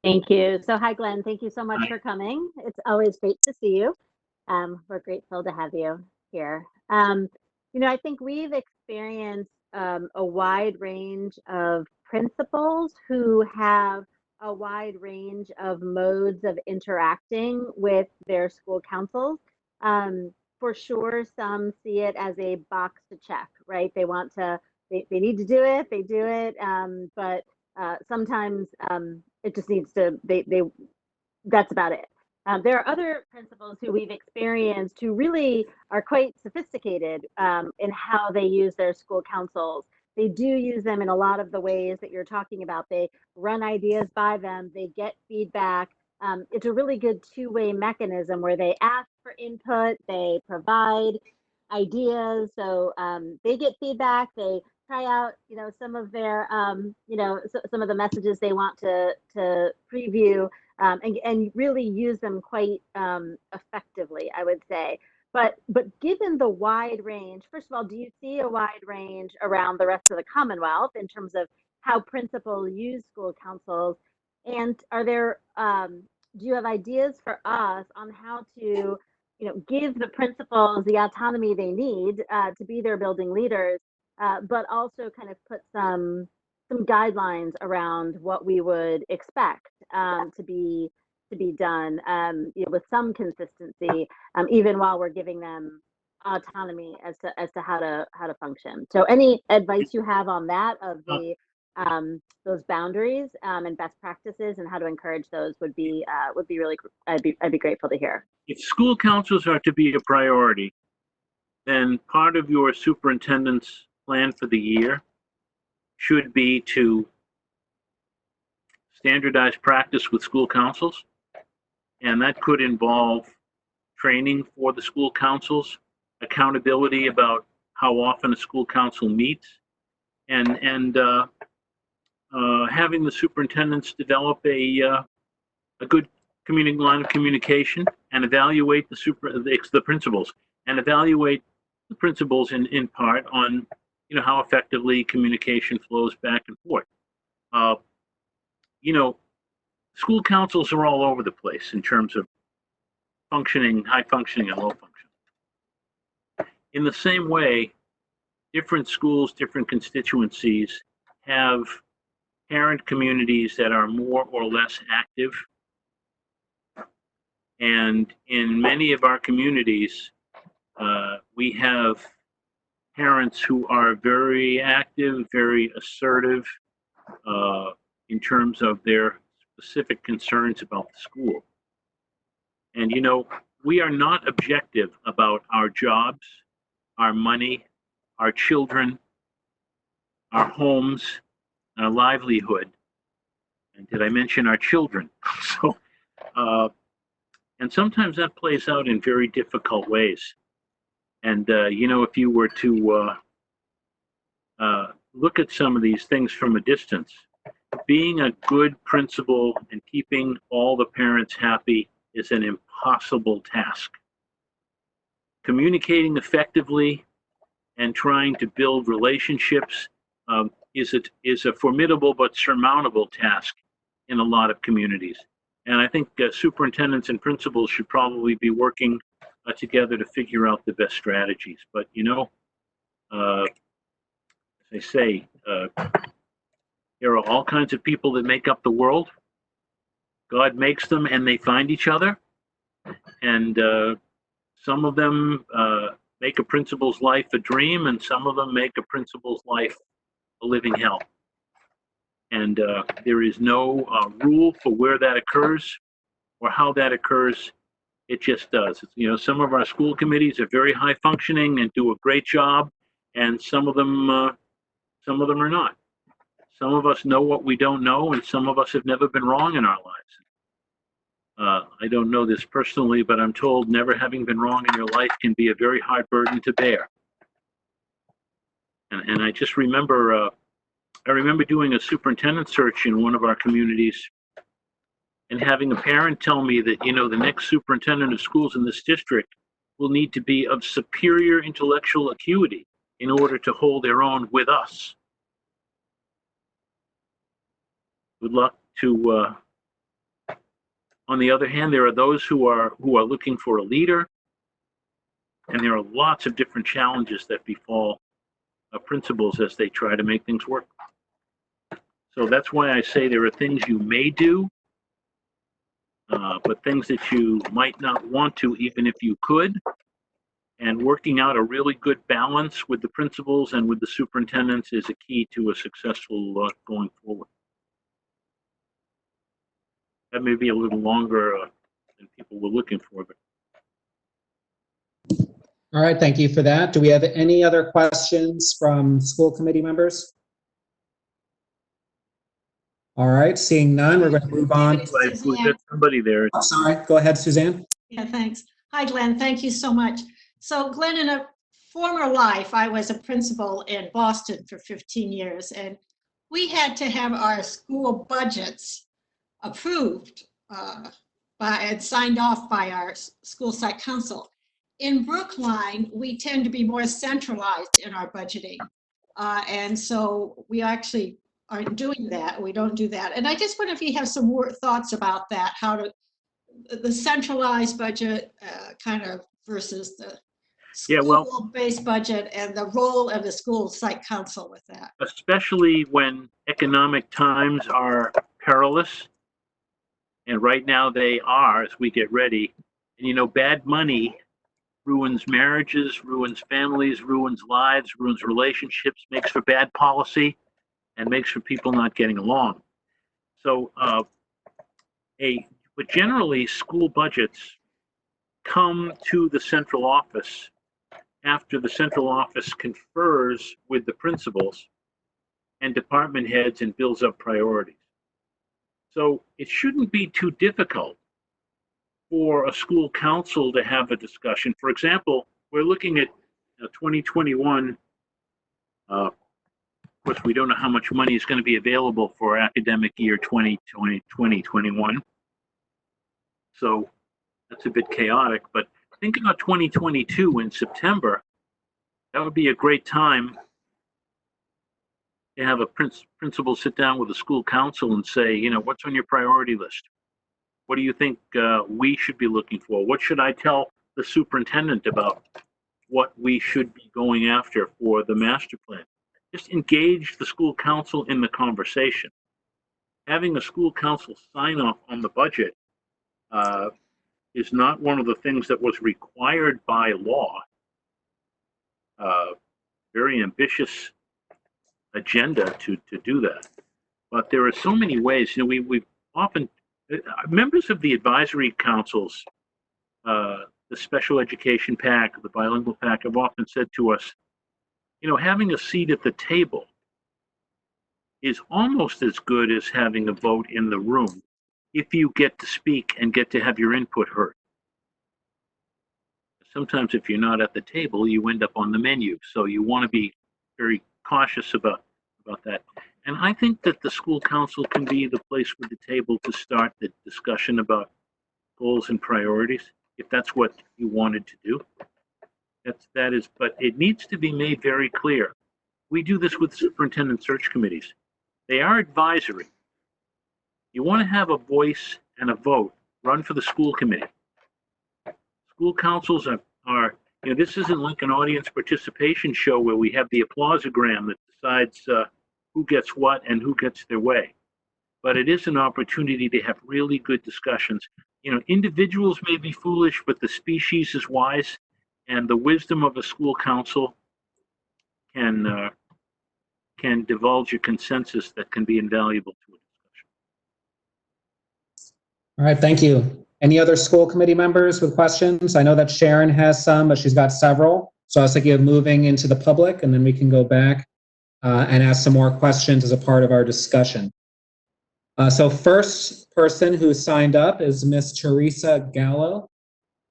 Thank you. So hi, Glenn. Thank you so much for coming. It's always great to see you. We're grateful to have you here. I think we've experienced a wide range of principals who have a wide range of modes of interacting with their school councils. For sure, some see it as a box to check, right? They need to do it, they do it, but sometimes it just needs to, that's about it. There are other principals who we've experienced who really are quite sophisticated in how they use their school councils. They do use them in a lot of the ways that you're talking about. They run ideas by them, they get feedback. It's a really good two-way mechanism where they ask for input, they provide ideas. So they get feedback, they try out, some of their, some of the messages they want to preview, and really use them quite effectively, I would say. But given the wide range, first of all, do you see a wide range around the rest of the Commonwealth in terms of how principals use school councils? And are there, do you have ideas for us on how to, give the principals the autonomy they need to be their building leaders, but also kind of put some guidelines around what we would expect to be done, with some consistency, even while we're giving them autonomy as to how to function. So, any advice you have on that of the those boundaries and best practices and how to encourage those would be really, I'd be grateful to hear. If school councils are to be a priority, then part of your superintendent's plan for the year should be to standardize practice with school councils. And that could involve training for the school councils, accountability about how often a school council meets, and having the superintendents develop a good line of communication and evaluate the principals, and evaluate the principals in part on how effectively communication flows back and forth. School councils are all over the place in terms of functioning, high functioning and low functioning. In the same way, different schools, different constituencies have parent communities that are more or less active. And in many of our communities, we have parents who are very active, very assertive in terms of their specific concerns about the school. And we are not objective about our jobs, our money, our children, our homes, our livelihood. And did I mention our children? So, and sometimes that plays out in very difficult ways. And if you were to look at some of these things from a distance, being a good principal and keeping all the parents happy is an impossible task. Communicating effectively and trying to build relationships is a formidable but surmountable task in a lot of communities. And I think superintendents and principals should probably be working together to figure out the best strategies. But as I say, there are all kinds of people that make up the world. God makes them and they find each other. And some of them make a principal's life a dream, and some of them make a principal's life a living hell. And there is no rule for where that occurs or how that occurs. It just does. Some of our school committees are very high functioning and do a great job, and some of them are not. Some of us know what we don't know, and some of us have never been wrong in our lives. I don't know this personally, but I'm told never having been wrong in your life can be a very hard burden to bear. And I just remember, I remember doing a superintendent search in one of our communities and having a parent tell me that, the next superintendent of schools in this district will need to be of superior intellectual acuity in order to hold their own with us. Good luck to, on the other hand, there are those who are looking for a leader, and there are lots of different challenges that befall principals as they try to make things work. So that's why I say there are things you may do, but things that you might not want to, even if you could. And working out a really good balance with the principals and with the superintendents is a key to a successful going forward. That may be a little longer than people were looking for, but All right, thank you for that. Do we have any other questions from school committee members? All right, seeing none, we're going to move on. we've got somebody there. I'm sorry, go ahead, Suzanne. Yeah, thanks. Hi, Glenn. Thank you so much. So Glenn, in a former life, I was a principal in Boston for 15 years, and we had to have our school budgets approved and signed off by our school site council. In Brookline, we tend to be more centralized in our budgeting. And so we actually aren't doing that. We don't do that. And I just wonder if you have some more thoughts about that, how to, the centralized budget kind of versus the school-based budget and the role of the school site council with that. Especially when economic times are perilous. And right now they are, as we get ready. And bad money ruins marriages, ruins families, ruins lives, ruins relationships, makes for bad policy, and makes for people not getting along. So, but generally school budgets come to the central office after the central office confers with the principals and department heads and builds up priorities. So it shouldn't be too difficult for a school council to have a discussion. For example, we're looking at 2021. Of course, we don't know how much money is going to be available for academic year 2020-2021. So that's a bit chaotic, but think about 2022 in September. That would be a great time to have a principal sit down with the school council and say, what's on your priority list? What do you think we should be looking for? What should I tell the superintendent about what we should be going after for the master plan? Just engage the school council in the conversation. Having a school council sign off on the budget is not one of the things that was required by law. Very ambitious agenda to do that. But there are so many ways. We've often, members of the advisory councils, the special education PAC, the bilingual PAC, have often said to us, having a seat at the table is almost as good as having a vote in the room if you get to speak and get to have your input heard. Sometimes if you're not at the table, you end up on the menu. So you want to be very cautious about that. And I think that the school council can be the place with the table to start the discussion about goals and priorities, if that's what you wanted to do. That is, but it needs to be made very clear. We do this with superintendent search committees. They are advisory. You want to have a voice and a vote, run for the school committee. School councils are this isn't like an audience participation show where we have the applausogram that decides who gets what and who gets their way. But it is an opportunity to have really good discussions. Individuals may be foolish, but the species is wise, and the wisdom of a school council can divulge a consensus that can be invaluable to a discussion. All right, thank you. Any other school committee members with questions? I know that Sharon has some, but she's got several. So I was thinking of moving into the public, and then we can go back and ask some more questions as a part of our discussion. So first person who signed up is Miss Teresa Gallo.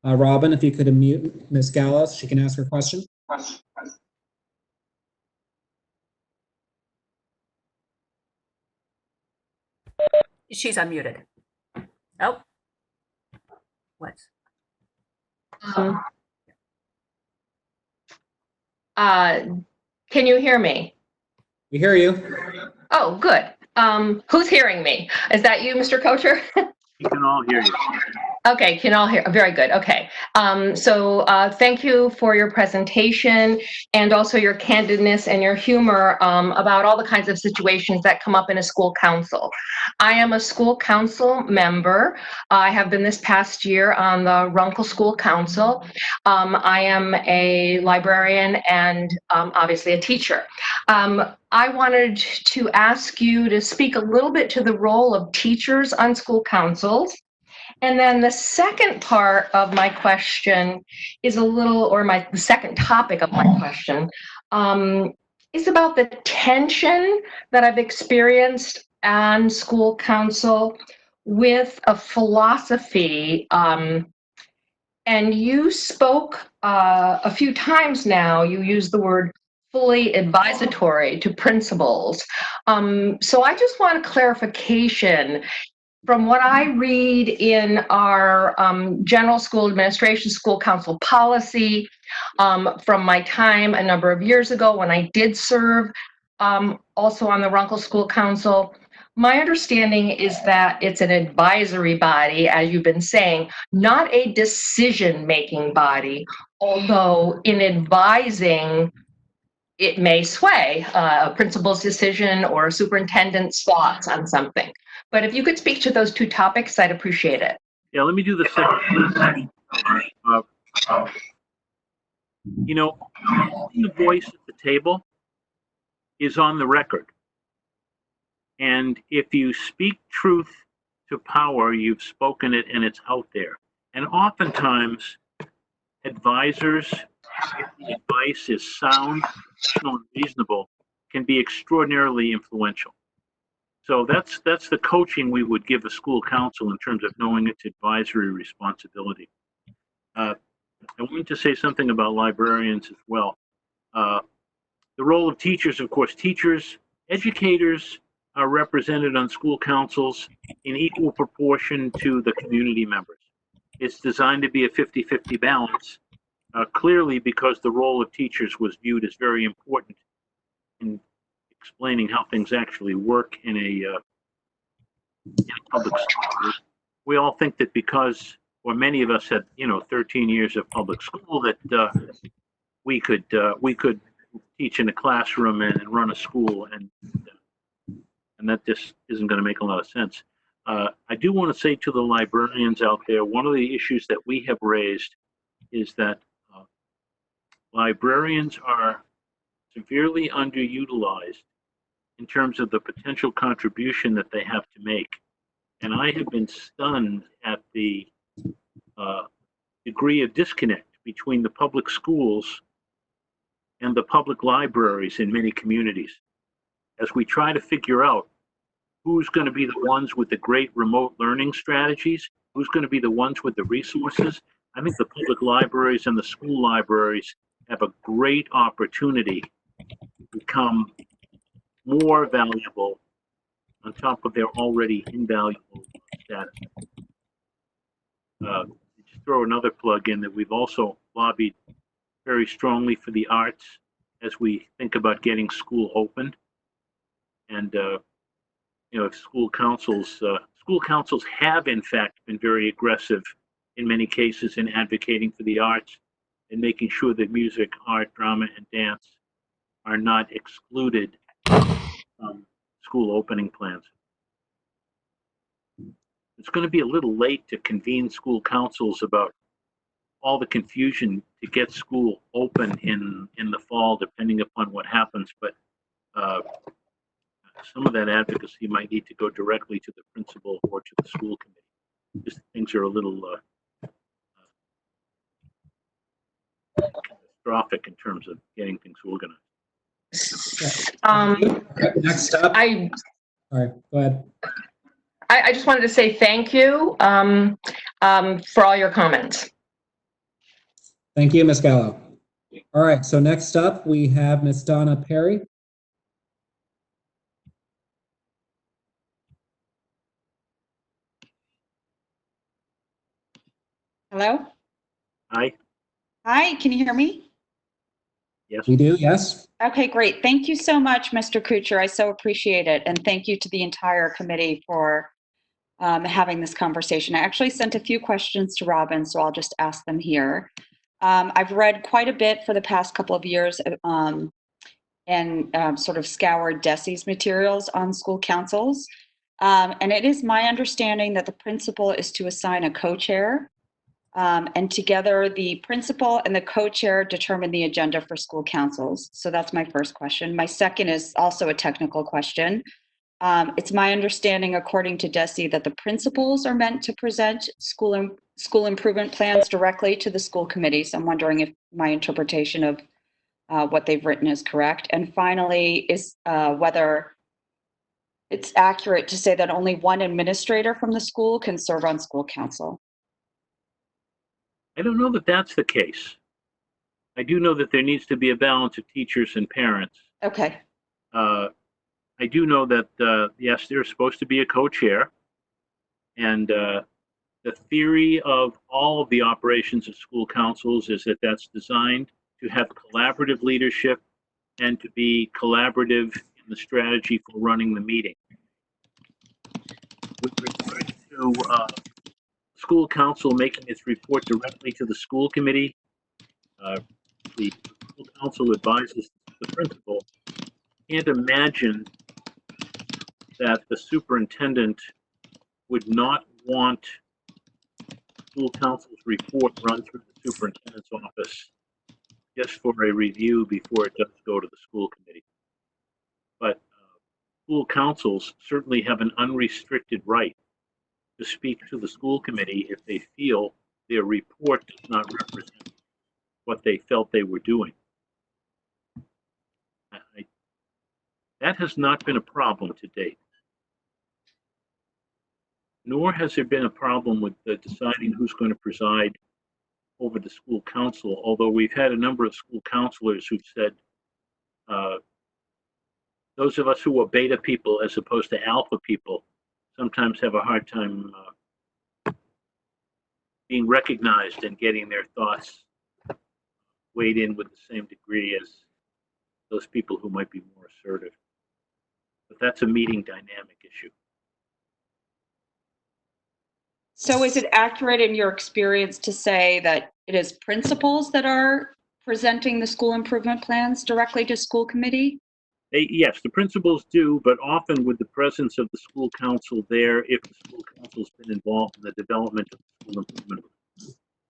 Robin, if you could unmute Miss Gallo, so she can ask her question. She's unmuted. Oh. What? Can you hear me? We hear you. Oh, good. Who's hearing me? Is that you, Mr. Kocher? We can all hear you. Okay, can all hear? Very good. Okay. So thank you for your presentation and also your candidness and your humor about all the kinds of situations that come up in a school council. I am a school council member. I have been this past year on the Runkle School Council. I am a librarian and obviously a teacher. I wanted to ask you to speak a little bit to the role of teachers on school councils. And then the second part of my question is the second topic of my question is about the tension that I've experienced on school council with a philosophy. And you spoke a few times now, you used the word fully advisatory to principals. So I just want a clarification. From what I read in our general school administration school council policy, from my time a number of years ago when I did serve also on the Runkle School Council, my understanding is that it's an advisory body, as you've been saying, not a decision-making body, although in advising, it may sway a principal's decision or a superintendent's thoughts on something. But if you could speak to those two topics, I'd appreciate it. Yeah, let me do the second. The voice at the table is on the record. And if you speak truth to power, you've spoken it and it's out there. And oftentimes, advisors, if the advice is sound and reasonable, can be extraordinarily influential. So that's the coaching we would give a school council in terms of knowing its advisory responsibility. I wanted to say something about librarians as well. The role of teachers, of course, educators are represented on school councils in equal proportion to the community members. It's designed to be a 50-50 balance, clearly because the role of teachers was viewed as very important in explaining how things actually work in a public school. We all think that because, or many of us had, 13 years of public school, that we could teach in a classroom and run a school, and that just isn't going to make a lot of sense. I do want to say to the librarians out there, one of the issues that we have raised is that librarians are severely underutilized in terms of the potential contribution that they have to make. And I have been stunned at the degree of disconnect between the public schools and the public libraries in many communities. As we try to figure out who's going to be the ones with the great remote learning strategies, who's going to be the ones with the resources, I think the public libraries and the school libraries have a great opportunity to become more valuable on top of their already invaluable status. Just throw another plug in that we've also lobbied very strongly for the arts as we think about getting school opened. And if school councils have in fact been very aggressive in many cases in advocating for the arts and making sure that music, art, drama, and dance are not excluded from school opening plans. It's going to be a little late to convene school councils about all the confusion to get school open in the fall, depending upon what happens. But some of that advocacy might need to go directly to the principal or to the school committee. Just things are a little catastrophic in terms of getting things organized. Next up. I All right, go ahead. I just wanted to say thank you for all your comments. Thank you, Ms. Gallo. All right, so next up, we have Ms. Donna Perry. Hello? Aye? Hi, can you hear me? Yes? We do, yes? Okay, great. Thank you so much, Mr. Kuchar. I so appreciate it. And thank you to the entire committee for having this conversation. I actually sent a few questions to Robin, so I'll just ask them here. I've read quite a bit for the past couple of years and sort of scoured DESE's materials on school councils. And it is my understanding that the principal is to assign a co-chair. And together, the principal and the co-chair determine the agenda for school councils. So that's my first question. My second is also a technical question. It's my understanding, according to DESE, that the principals are meant to present school improvement plans directly to the school committee. So I'm wondering if my interpretation of what they've written is correct. And finally, is whether it's accurate to say that only one administrator from the school can serve on school council. I don't know that that's the case. I do know that there needs to be a balance of teachers and parents. Okay. I do know that, yes, there's supposed to be a co-chair. And the theory of all of the operations of school councils is that that's designed to have collaborative leadership and to be collaborative in the strategy for running the meeting. With regard to school council making its report directly to the school committee, the school council advises the principal. Can't imagine that the superintendent would not want school council's report run through the superintendent's office just for a review before it does go to the school committee. But school councils certainly have an unrestricted right to speak to the school committee if they feel their report does not represent what they felt they were doing. That has not been a problem to date. Nor has there been a problem with deciding who's going to preside over the school council, although we've had a number of school counselors who've said, those of us who are beta people as opposed to alpha people sometimes have a hard time being recognized and getting their thoughts weighed in with the same degree as those people who might be more assertive. But that's a meeting dynamic issue. So is it accurate in your experience to say that it is principals that are presenting the school improvement plans directly to school committee? Yes, the principals do, but often with the presence of the school council there, if the school council's been involved in the development of the school improvement.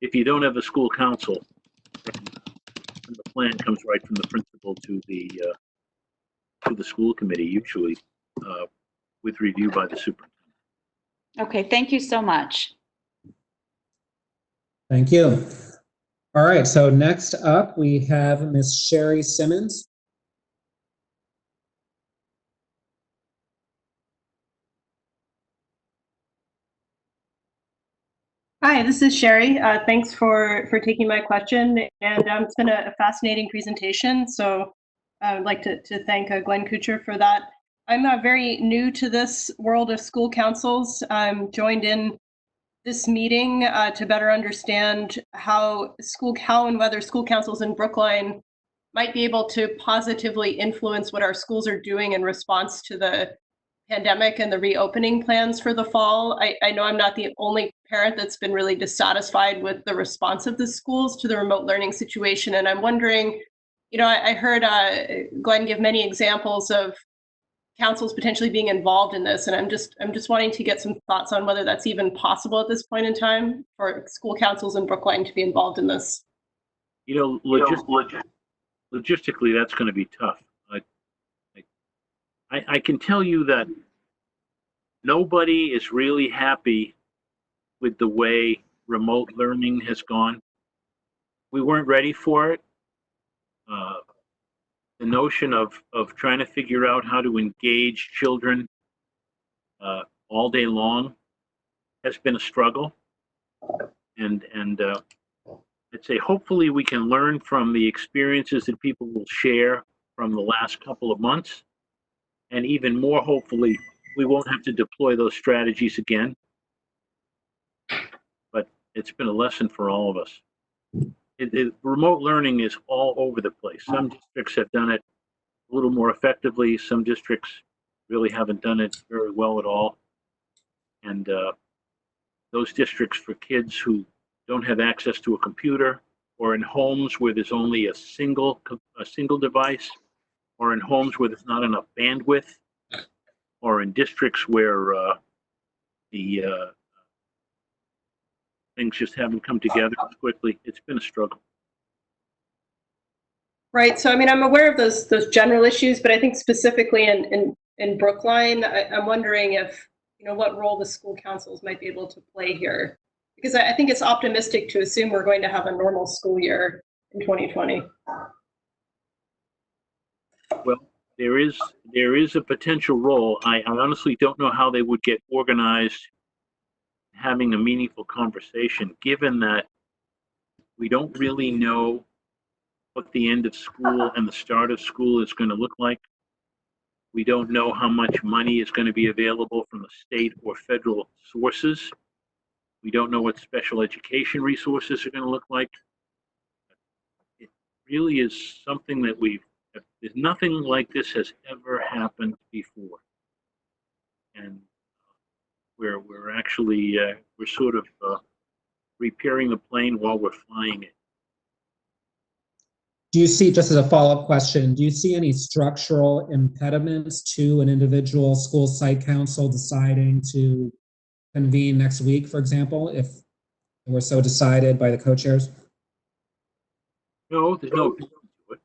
If you don't have a school council, then the plan comes right from the principal to the school committee, usually with review by the superintendent. Okay, thank you so much. Thank you. All right, so next up, we have Ms. Sherry Simmons. Hi, this is Sherry. Thanks for taking my question. And it's been a fascinating presentation. So I'd like to thank Glenn Kuchar for that. I'm very new to this world of school councils. I'm joined in this meeting to better understand how and whether school councils in Brookline might be able to positively influence what our schools are doing in response to the pandemic and the reopening plans for the fall. I know I'm not the only parent that's been really dissatisfied with the response of the schools to the remote learning situation. And I'm wondering, I heard Glenn give many examples of councils potentially being involved in this. And I'm just wanting to get some thoughts on whether that's even possible at this point in time for school councils in Brookline to be involved in this. Logistically, that's going to be tough. I can tell you that nobody is really happy with the way remote learning has gone. We weren't ready for it. the notion of trying to figure out how to engage children all day long has been a struggle. And I'd say hopefully we can learn from the experiences that people will share from the last couple of months. And even more hopefully, we won't have to deploy those strategies again. But it's been a lesson for all of us. Remote learning is all over the place. Some districts have done it a little more effectively. Some districts really haven't done it very well at all. And those districts for kids who don't have access to a computer, or in homes where there's only a single device, or in homes where there's not enough bandwidth, or in districts where the things just haven't come together as quickly. It's been a struggle. Right. So, I mean, I'm aware of those general issues, but I think specifically in Brookline, I'm wondering if, what role the school councils might be able to play here. Because I think it's optimistic to assume we're going to have a normal school year in 2020. Well, there is a potential role. I honestly don't know how they would get organized, having a meaningful conversation, given that we don't really know what the end of school and the start of school is going to look like. We don't know how much money is going to be available from the state or federal sources. We don't know what special education resources are going to look like. It really is something that there's nothing like this has ever happened before. And we're actually, we're sort of repairing the plane while we're flying it. Do you see, just as a follow-up question, do you see any structural impediments to an individual school site council deciding to convene next week, for example, if it were so decided by the co-chairs? No, there's no ability to it.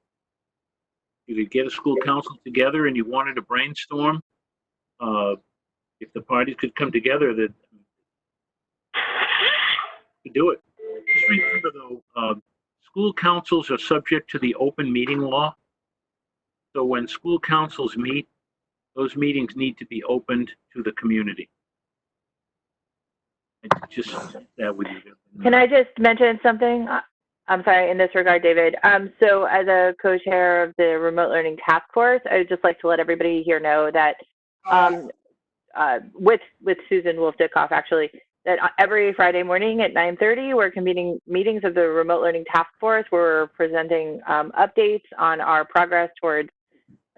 You could get a school council together and you wanted to brainstorm. If the parties could come together, that could do it. Just remember, though, school councils are subject to the open meeting law. So when school councils meet, those meetings need to be opened to the community. Just that with you. Can I just mention something? I'm sorry, in this regard, David. So as a co-chair of the Remote Learning Task Force, I would just like to let everybody here know that with Susan Wolf-Dickoff, actually, that every Friday morning at 9:30, we're convening meetings of the Remote Learning Task Force. We're presenting updates on our progress towards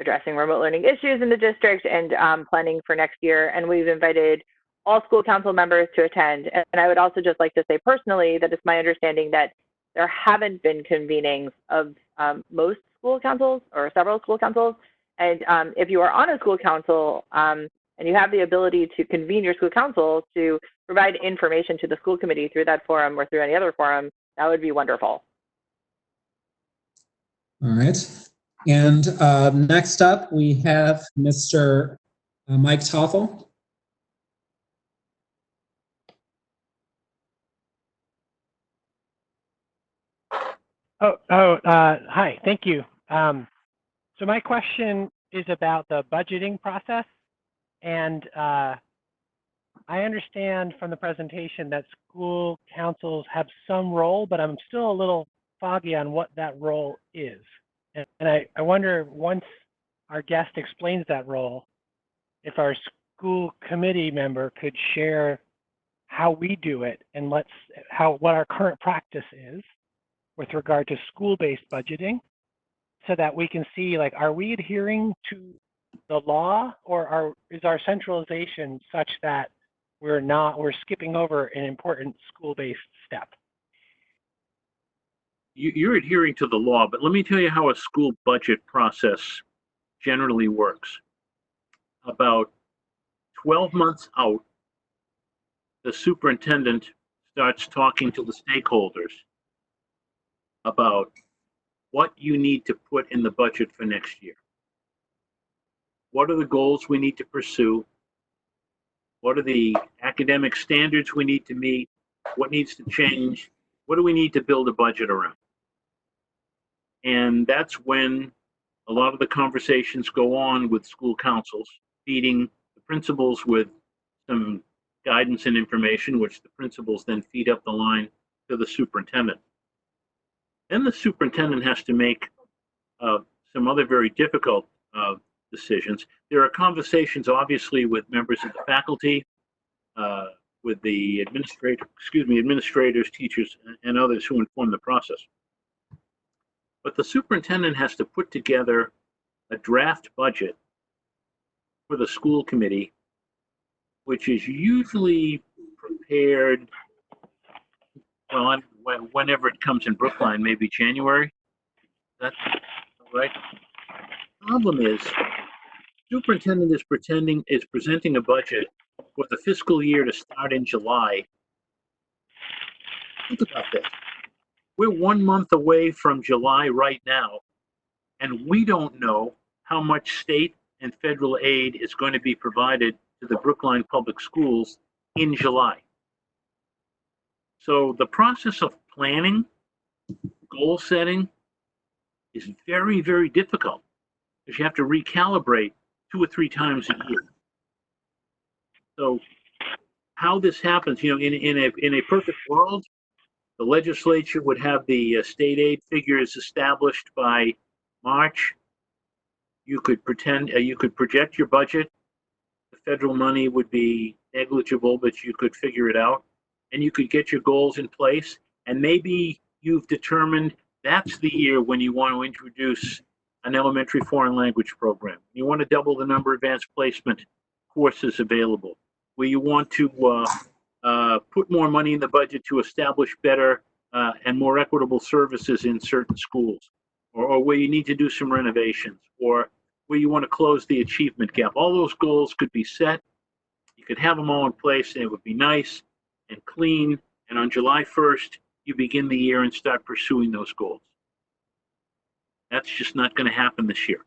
addressing remote learning issues in the district and planning for next year. And we've invited all school council members to attend. And I would also just like to say personally that it's my understanding that there haven't been convenings of most school councils or several school councils. And if you are on a school council and you have the ability to convene your school council to provide information to the school committee through that forum or through any other forum, that would be wonderful. All right. And next up, we have Mr. Mike Toffel. Hi, thank you. So my question is about the budgeting process. And I understand from the presentation that school councils have some role, but I'm still a little foggy on what that role is. And I wonder, once our guest explains that role, if our school committee member could share how we do it and what our current practice is with regard to school-based budgeting, so that we can see, like, are we adhering to the law, or is our centralization such that we're skipping over an important school-based step? You're adhering to the law, but let me tell you how a school budget process generally works. About 12 months out, the superintendent starts talking to the stakeholders about what you need to put in the budget for next year. What are the goals we need to pursue? What are the academic standards we need to meet? What needs to change? What do we need to build a budget around? And that's when a lot of the conversations go on with school councils, feeding the principals with some guidance and information, which the principals then feed up the line to the superintendent. Then the superintendent has to make some other very difficult decisions. There are conversations, obviously, with members of the faculty, with the administrators, teachers, and others who inform the process. But the superintendent has to put together a draft budget for the school committee, which is usually prepared, well, whenever it comes in Brookline, maybe January. That's right. Problem is, superintendent is presenting a budget for the fiscal year to start in July. Think about this. We're 1 month away from July right now, and we don't know how much state and federal aid is going to be provided to the Brookline Public Schools in July. So the process of planning, goal setting is very, very difficult because you have to recalibrate 2 or 3 times a year. So how this happens, in a perfect world, the legislature would have the state aid figures established by March. You could project your budget. The federal money would be negligible, but you could figure it out. And you could get your goals in place. And maybe you've determined that's the year when you want to introduce an elementary foreign language program. You want to double the number of advanced placement courses available. Where you want to put more money in the budget to establish better and more equitable services in certain schools, or where you need to do some renovations, or where you want to close the achievement gap. All those goals could be set. You could have them all in place, and it would be nice and clean. And on July 1st, you begin the year and start pursuing those goals. That's just not going to happen this year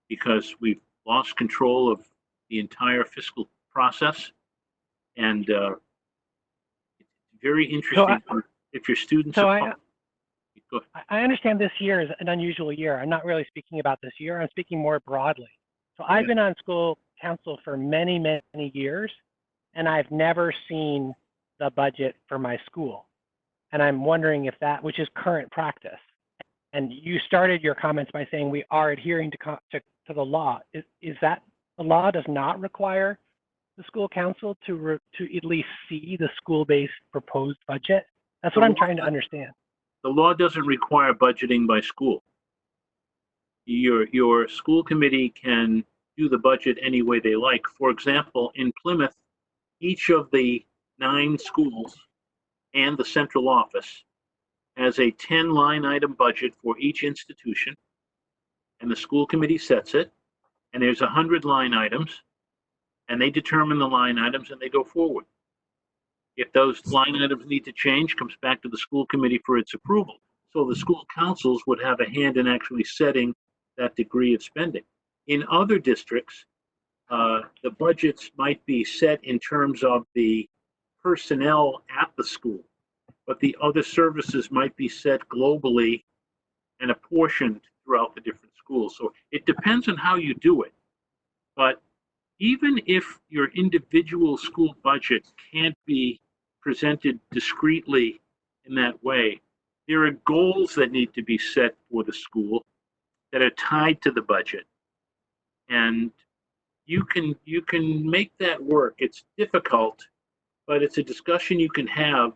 because we've lost control of the entire fiscal process. And it's very interesting if your students are. I understand this year is an unusual year. I'm not really speaking about this year. I'm speaking more broadly. So I've been on school council for many, many years, and I've never seen the budget for my school. And I'm wondering if that, which is current practice. And you started your comments by saying we are adhering to the law. Is that the law does not require the school council to at least see the school-based proposed budget? That's what I'm trying to understand. The law doesn't require budgeting by school. Your school committee can do the budget any way they like. For example, in Plymouth, each of the 9 schools and the central office has a 10-line item budget for each institution, and the school committee sets it, and there's 100 line items, and they determine the line items and they go forward. If those line items need to change, comes back to the school committee for its approval. So the school councils would have a hand in actually setting that degree of spending. In other districts, the budgets might be set in terms of the personnel at the school, but the other services might be set globally and apportioned throughout the different schools. So it depends on how you do it. But even if your individual school budget can't be presented discreetly in that way, there are goals that need to be set for the school that are tied to the budget. And you can make that work. It's difficult, but it's a discussion you can have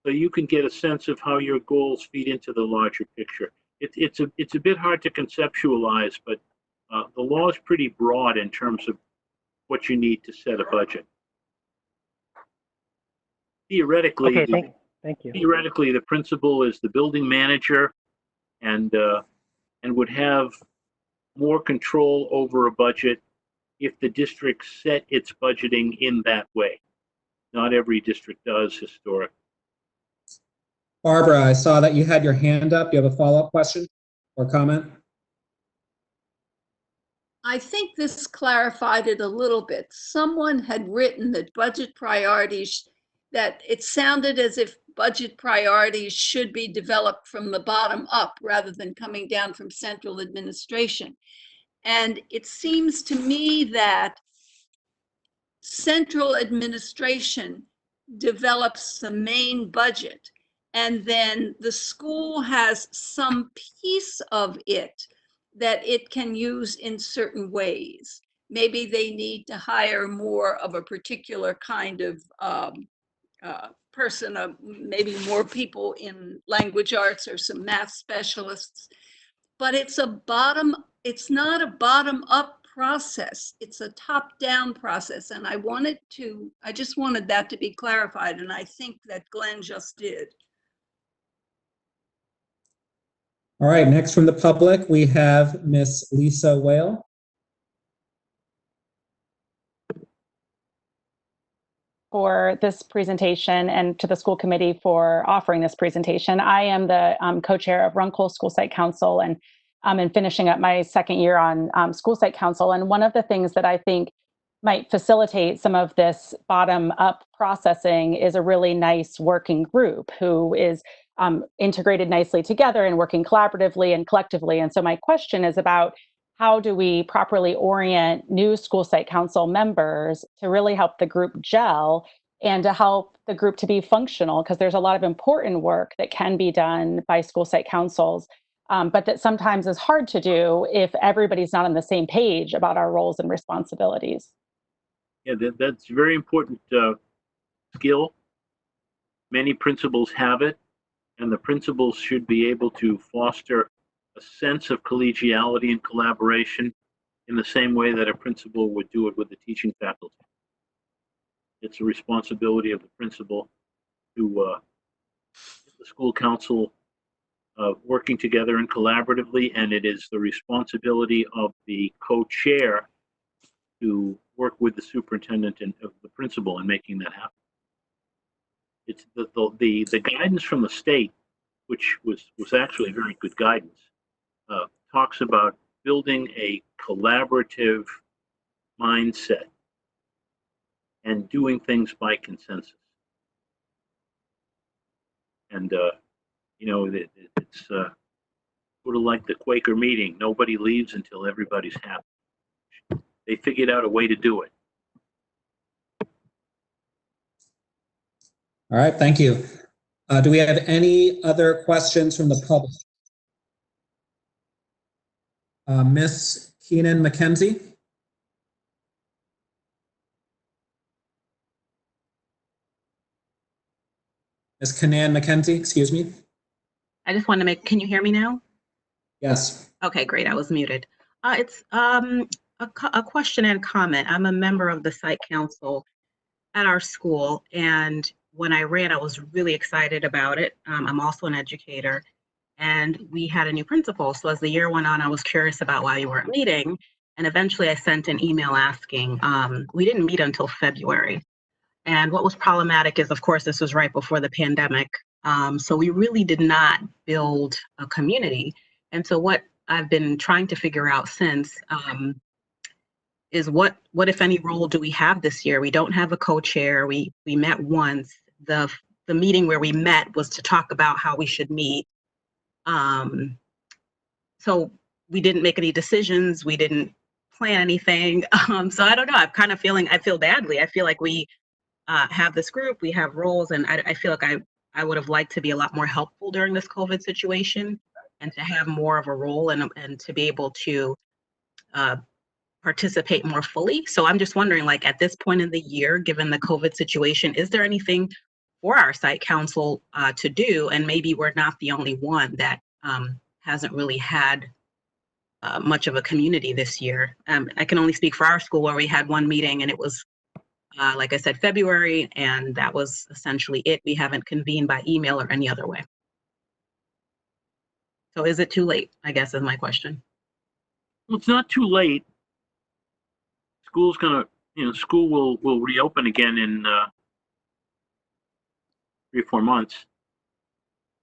so you can get a sense of how your goals feed into the larger picture. It's a bit hard to conceptualize, but the law is pretty broad in terms of what you need to set a budget. Theoretically, okay, thank you. Theoretically, the principal is the building manager and would have more control over a budget if the district set its budgeting in that way. Not every district does historically. Barbara, I saw that you had your hand up. Do you have a follow-up question or comment? I think this clarified it a little bit. Someone had written that budget priorities that it sounded as if budget priorities should be developed from the bottom up rather than coming down from central administration. And it seems to me that central administration develops the main budget, and then the school has some piece of it that it can use in certain ways. Maybe they need to hire more of a particular kind of person, maybe more people in language arts or some math specialists. But it's not a bottom up process. It's a top down process. And I just wanted that to be clarified. And I think that Glenn just did. All right, next from the public, we have Miss Lisa Whale. For this presentation and to the school committee for offering this presentation. I am the co-chair of Runkle School Site Council and finishing up my second year on School Site Council. And one of the things that I think might facilitate some of this bottom-up processing is a really nice working group who is integrated nicely together and working collaboratively and collectively. And so my question is about how do we properly orient new School Site Council members to really help the group gel and to help the group to be functional? Because there's a lot of important work that can be done by School Site Councils, but that sometimes is hard to do if everybody's not on the same page about our roles and responsibilities. Yeah, that's a very important skill. Many principals have it, and the principals should be able to foster a sense of collegiality and collaboration in the same way that a principal would do it with the teaching faculty. It's a responsibility of the principal to the school council working together and collaboratively, and it is the responsibility of the co-chair to work with the superintendent and the principal in making that happen. It's the guidance from the state, which was actually very good guidance, talks about building a collaborative mindset and doing things by consensus. And, it's sort of like the Quaker meeting. Nobody leaves until everybody's happy. They figured out a way to do it. All right, thank you. Do we have any other questions from the public? Miss Keenan McKenzie? Miss Keenan McKenzie, excuse me. I just want to can you hear me now? Yes. Okay, great. I was muted. It's a question and comment. I'm a member of the site council at our school, and when I ran, I was really excited about it. I'm also an educator, and we had a new principal. So as the year went on, I was curious about why you weren't meeting, and eventually I sent an email asking. We didn't meet until February, and what was problematic is, of course, this was right before the pandemic. So we really did not build a community. And so what I've been trying to figure out since is what if any role do we have this year? We don't have a co-chair. We met once. The meeting where we met was to talk about how we should meet. So we didn't make any decisions. We didn't plan anything. So I don't know. I feel badly. I feel like we have this group, we have roles, and I feel like I would have liked to be a lot more helpful during this COVID situation and to have more of a role and to be able to participate more fully. So I'm just wondering, like, at this point in the year, given the COVID situation, is there anything for our site council to do? And maybe we're not the only one that hasn't really had much of a community this year. I can only speak for our school, where we had one meeting and it was like I said, February, and that was essentially it. We haven't convened by email or any other way. So is it too late, I guess, is my question. Well, it's not too late. School's school will reopen again in 3 or 4 months.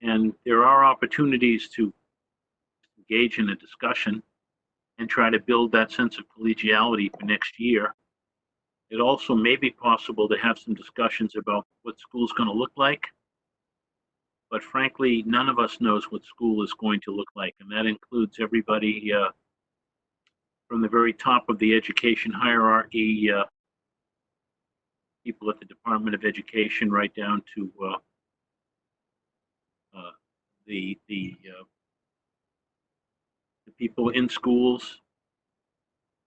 And there are opportunities to engage in a discussion and try to build that sense of collegiality for next year. It also may be possible to have some discussions about what school's going to look like. But frankly, none of us knows what school is going to look like. And that includes everybody from the very top of the education hierarchy, people at the Department of Education, right down to the people in schools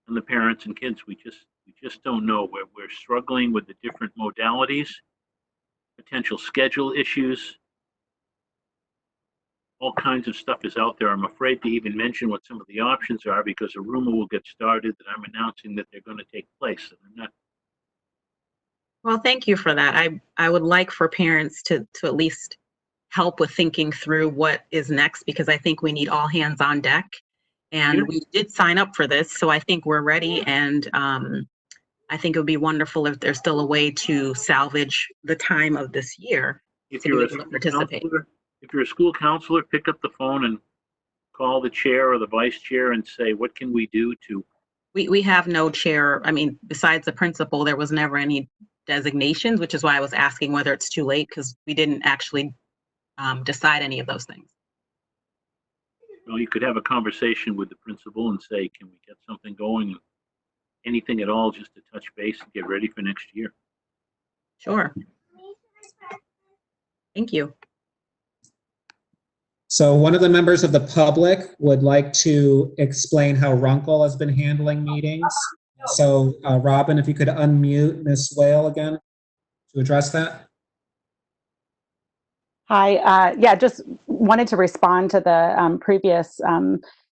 and the parents and kids. We just don't know. We're struggling with the different modalities, potential schedule issues. All kinds of stuff is out there. I'm afraid to even mention what some of the options are because a rumor will get started that I'm announcing that they're going to take place. And I'm not. Well, thank you for that. I would like for parents to at least help with thinking through what is next, because I think we need all hands on deck. And we did sign up for this, so I think we're ready. And I think it would be wonderful if there's still a way to salvage the time of this year If to you're be a able to school participate. counselor, if you're a school counselor, pick up the phone and call the chair or the vice chair and say, what can we do to? We have no chair. I mean, besides the principal, there was never any designations, which is why I was asking whether it's too late, because we didn't actually decide any of those things. Well, you could have a conversation with the principal and say, can we get something going? Anything at all, just to touch base and get ready for next year. Sure. Thank you. So one of the members of the public would like to explain how Runkle has been handling meetings. So Robin, if you could unmute Ms. Whale again to address that. Hi, yeah, just wanted to respond to the previous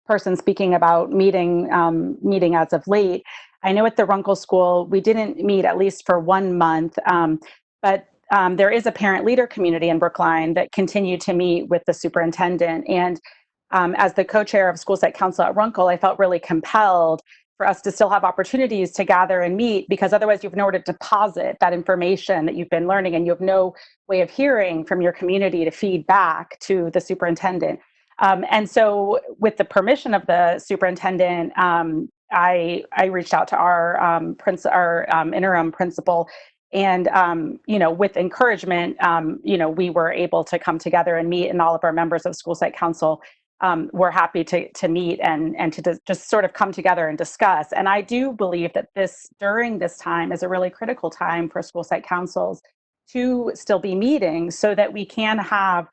person speaking about meeting as of late. I know at the Runkle School, we didn't meet at least for 1 month, but there is a parent leader community in Brookline that continue to meet with the superintendent. And as the co-chair of School Site Council at Runkle, I felt really compelled for us to still have opportunities to gather and meet, because otherwise you've nowhere to deposit that information that you've been learning, and you have no way of hearing from your community to feed back to the superintendent. And so with the permission of the superintendent, I reached out to our interim principal, and with encouragement, we were able to come together and meet, and all of our members of School Site Council we're happy to meet and to just sort of come together and discuss. And I do believe that during this time is a really critical time for school site councils to still be meeting, so that we can have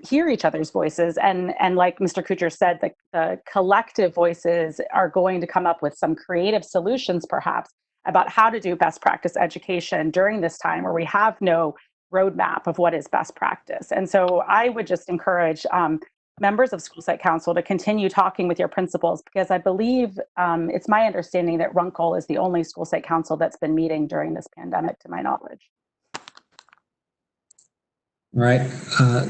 hear each other's voices. And like Mr. Kuchar said, the collective voices are going to come up with some creative solutions, perhaps, about how to do best practice education during this time where we have no roadmap of what is best practice. And so I would just encourage members of School Site Council to continue talking with your principals, because I believe it's my understanding that Runkle is the only School Site Council that's been meeting during this pandemic, to my knowledge. All right.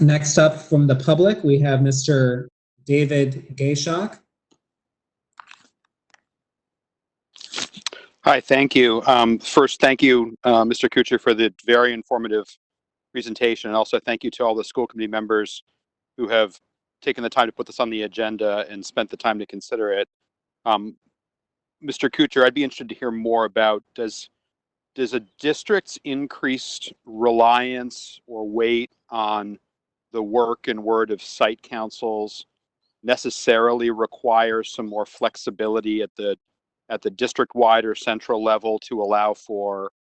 Next up from the public, we have Mr. David Gayshock. Hi, thank you. First, thank you, Mr. Kuchar, for the very informative presentation. And also thank you to all the school committee members who have taken the time to put this on the agenda and spent the time to consider it. Mr. Kuchar, I'd be interested to hear more about, does a district's increased reliance or weight on the work and word of site councils necessarily require some more flexibility at the district-wide or central level to allow for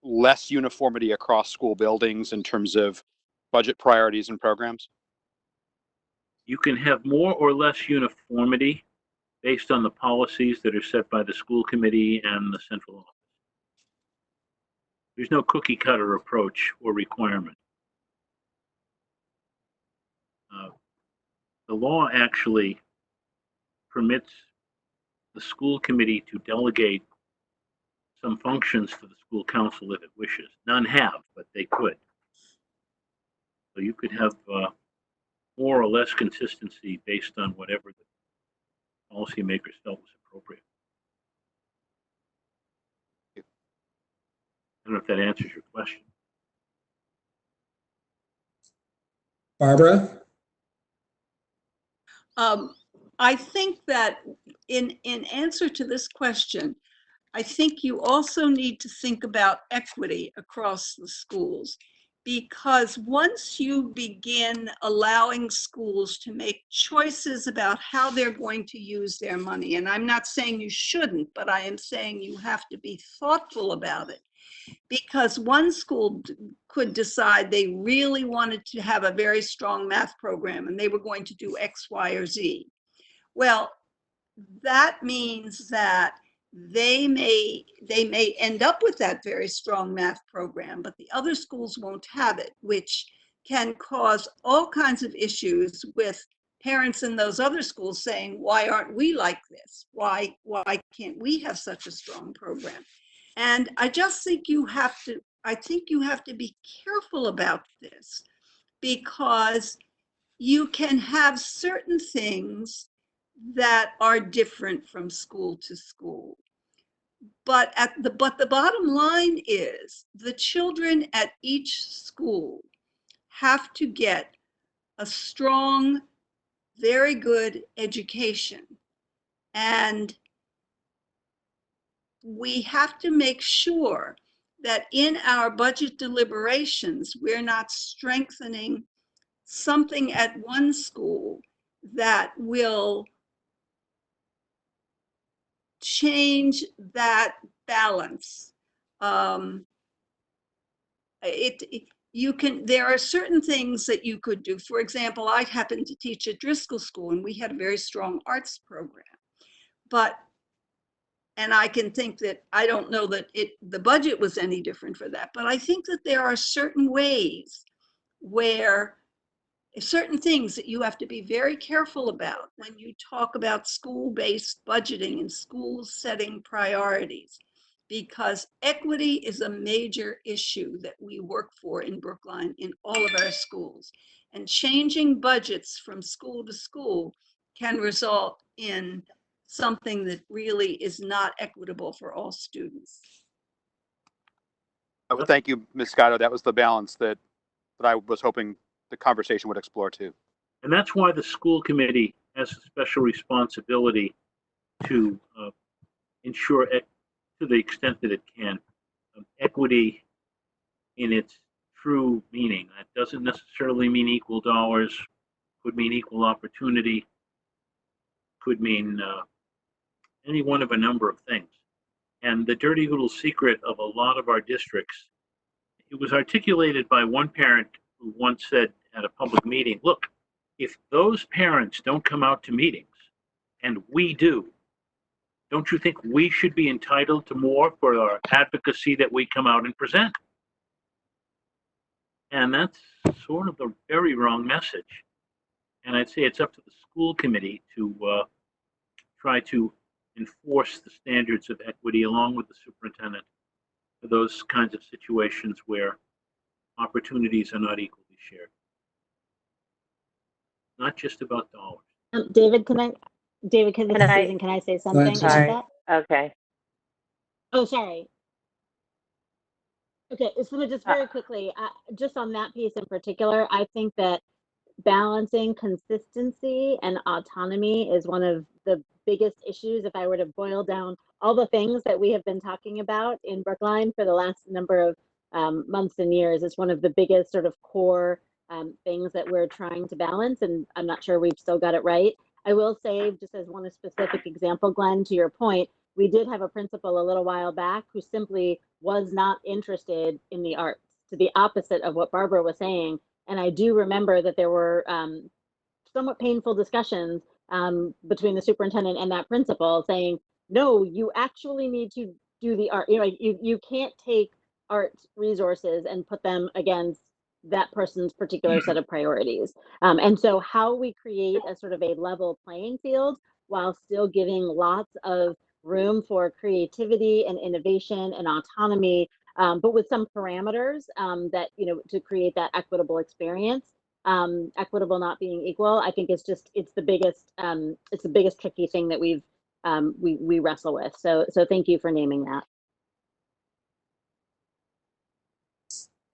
less uniformity across school buildings in terms of budget priorities and programs? You can have more or less uniformity based on the policies that are set by the school committee and the central office. There's no cookie cutter approach or requirement. The law actually permits the school committee to delegate some functions to the school council if it wishes. None have, but they could. So you could have more or less consistency based on whatever the policymakers felt was appropriate. I don't know if that answers your question. Barbara? I think that in answer to this question, I think you also need to think about equity across the schools, because once you begin allowing schools to make choices about how they're going to use their money, and I'm not saying you shouldn't, but I am saying you have to be thoughtful about it, because one school could decide they really wanted to have a very strong math program and they were going to do X, Y, or Z. Well, that means that they may end up with that very strong math program, but the other schools won't have it, which can cause all kinds of issues with parents in those other schools saying, why aren't we like this? Why can't we have such a strong program? And I just think I think you have to be careful about this, because you can have certain things that are different from school to school. But the bottom line is the children at each school have to get a strong, very good education. And we have to make sure that in our budget deliberations, we're not strengthening something at one school that will change that balance. There are certain things that you could do. For example, I happened to teach at Driscoll School and we had a very strong arts program. And I can think that, I don't know that the budget was any different for that, but I think that there are certain ways where certain things that you have to be very careful about when you talk about school-based budgeting and schools setting priorities, because equity is a major issue that we work for in Brookline in all of our schools. And changing budgets from school to school can result in something that really is not equitable for all students. Well, thank you, Ms. Scotto. That was the balance that I was hoping the conversation would explore too. And that's why the school committee has a special responsibility to ensure, to the extent that it can, equity in its true meaning. That doesn't necessarily mean equal dollars, could mean equal opportunity, could mean any one of a number of things. And the dirty little secret of a lot of our districts, it was articulated by one parent who once said at a public meeting, look, if those parents don't come out to meetings and we do, don't you think we should be entitled to more for our advocacy that we come out and present? And that's sort of the very wrong message. And I'd say it's up to the school committee to try to enforce the standards of equity along with the superintendent for those kinds of situations where opportunities are not equally shared. Not just about dollars. David, can I say something about that? Okay. Oh, sorry. Okay, so just very quickly, just on that piece in particular, I think that balancing consistency and autonomy is one of the biggest issues. If I were to boil down all the things that we have been talking about in Brookline for the last number of months and years, it's one of the biggest sort of core things that we're trying to balance, and I'm not sure we've still got it right. I will say, just as one specific example, Glenn, to your point, we did have a principal a little while back who simply was not interested in the arts, to the opposite of what Barbara was saying. And I do remember that there were somewhat painful discussions between the superintendent and that principal saying, no, you actually need to do the art. You can't take art resources and put them against that person's particular set of priorities. And so how we create a sort of a level playing field while still giving lots of room for creativity and innovation and autonomy, but with some parameters that, to create that equitable experience. Equitable not being equal, I think it's the biggest tricky thing that we wrestle with. So thank you for naming that.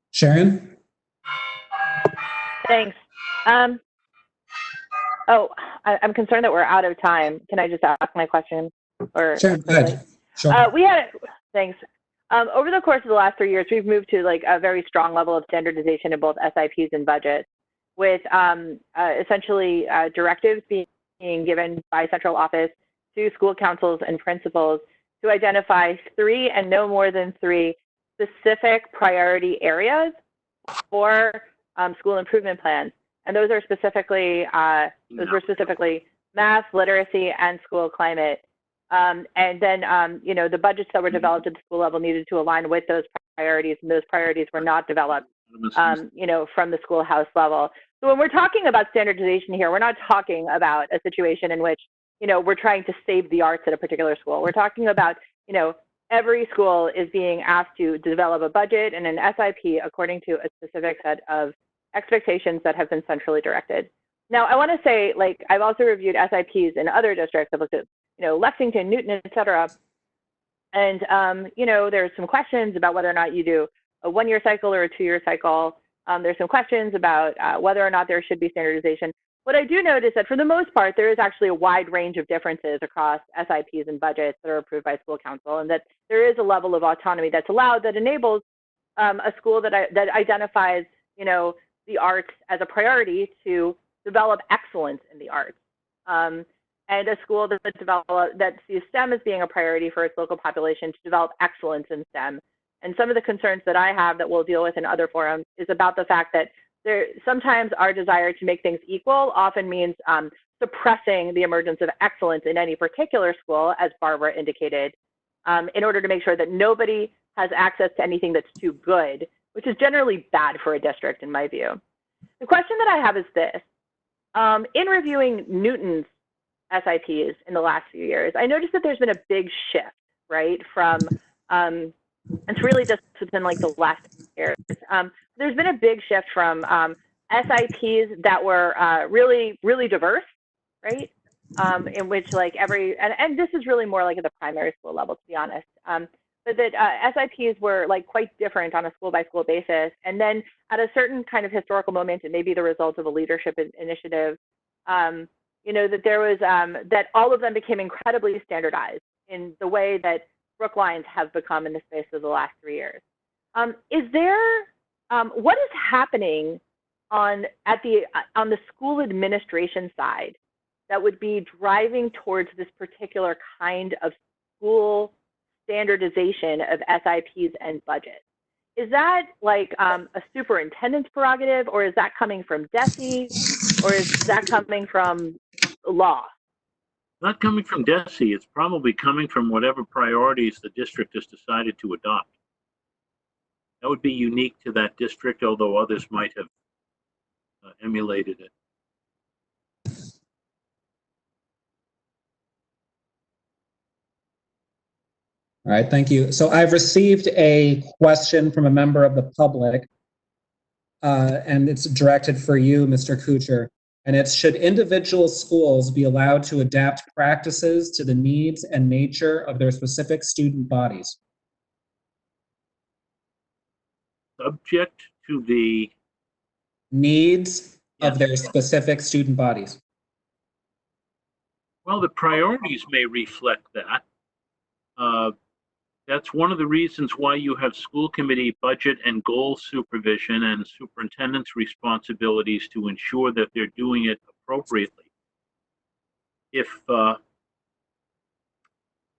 Sharon? Thanks. I'm concerned that we're out of time. Can I just ask my question? Sure, go ahead. Sure. Thanks. Over the course of the last 3 years, we've moved to like a very strong level of standardization in both SIPs and budgets, with essentially directives being given by central office to school councils and principals to identify 3 and no more than 3 specific priority areas for school improvement plans. And those are specifically, math, literacy, and school climate. And then, the budgets that were developed at the school level needed to align with those priorities, and those priorities were not developed, from the schoolhouse level. So when we're talking about standardization here, we're not talking about a situation in which, we're trying to save the arts at a particular school. We're talking about, every school is being asked to develop a budget and an SIP according to a specific set of expectations that have been centrally directed. Now, I want to say, like, I've also reviewed SIPs in other districts. I've looked at, Lexington, Newton, et cetera. And, there's some questions about whether or not you do a 1-year cycle or a 2-year cycle. There's some questions about whether or not there should be standardization. What I do note is that for the most part, there is actually a wide range of differences across SIPs and budgets that are approved by school council, and that there is a level of autonomy that's allowed that enables a school that identifies, the arts as a priority to develop excellence in the arts. And a school that sees STEM as being a priority for its local population to develop excellence in STEM. And some of the concerns that I have that we'll deal with in other forums is about the fact that sometimes our desire to make things equal often means suppressing the emergence of excellence in any particular school, as Barbara indicated, in order to make sure that nobody has access to anything that's too good, which is generally bad for a district in my view. The question that I have is this. In reviewing Newton's SIPs in the last few years, I noticed that there's been a big shift, right, from, it's really just within like the last years. There's been a big shift from SIPs that were really, really diverse, right, in which like and this is really more like at the primary school level, to be honest, but that SIPs were like quite different on a school by school basis. And then at a certain kind of historical moment, it may be the result of a leadership initiative, that there was, that all of them became incredibly standardized in the way that Brooklines have become in the space of the last 3 years. What is happening on the school administration side that would be driving towards this particular kind of school standardization of SIPs and budgets? Is that like a superintendent's prerogative, or is that coming from DESE, or is that coming from law? Not coming from DESE. It's probably coming from whatever priorities the district has decided to adopt. That would be unique to that district, although others might have emulated it. All right, thank you. So I've received a question from a member of the public, and it's directed for you, Mr. Kuchar. And it's, should individual schools be allowed to adapt practices to the needs and nature of their specific student bodies? Subject to the needs of their specific student bodies. Well, the priorities may reflect that. That's one of the reasons why you have school committee budget and goal supervision and superintendent's responsibilities to ensure that they're doing it appropriately. If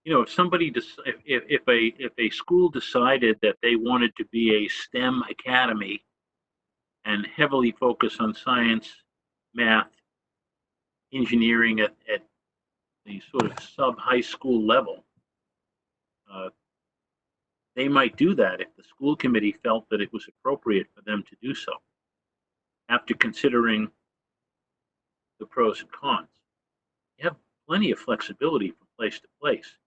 if somebody if a school decided that they wanted to be a STEM academy and heavily focus on science, math, engineering at the sort of sub-high school level, they might do that if the school committee felt that it was appropriate for them to do so, after considering the pros and cons. You have plenty of flexibility from place to place.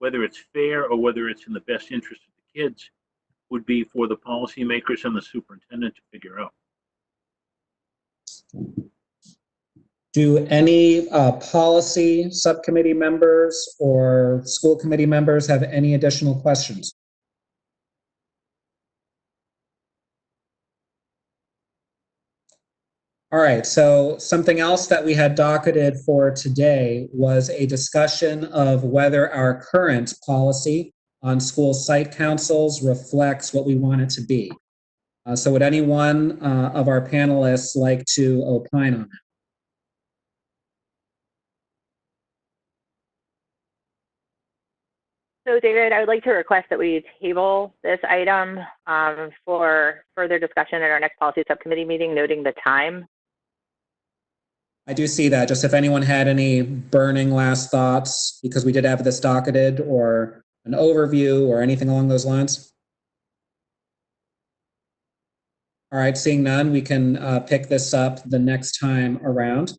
Whether it's fair or whether it's in the best interest of the kids would be for the policymakers and the superintendent to figure out. Do any policy subcommittee members or school committee members have any additional questions? All right, so something else that we had docketed for today was a discussion of whether our current policy on school site councils reflects what we want it to be. So would anyone of our panelists like to opine on that? So David, I would like to request that we table this item for further discussion at our next policy subcommittee meeting, noting the time. I do see that. Just if anyone had any burning last thoughts, because we did have this docketed, or an overview or anything along those lines. All right, seeing none, we can pick this up the next time around.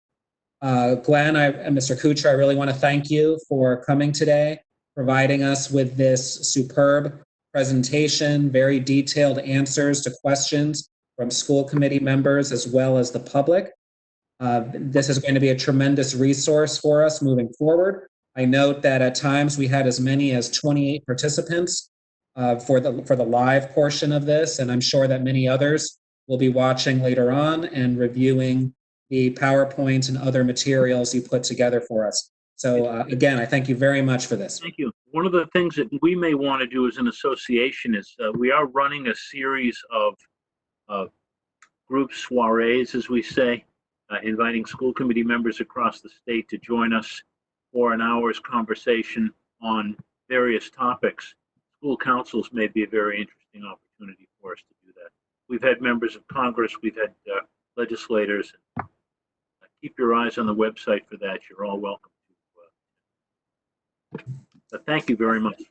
Glenn and Mr. Kuchar, I really want to thank you for coming today, providing us with this superb presentation, very detailed answers to questions from school committee members as well as the public. This is going to be a tremendous resource for us moving forward. I note that at times we had as many as 28 participants for the live portion of this, and I'm sure that many others will be watching later on and reviewing the PowerPoint and other materials you put together for us. So again, I thank you very much for this. Thank you. One of the things that we may want to do as an association is we are running a series of group soirees, as we say, inviting school committee members across the state to join us for an hour's conversation on various topics. School councils may be a very interesting opportunity for us to do that. We've had members of Congress, we've had legislators. Keep your eyes on the website for that. You're all welcome to. But thank you very much.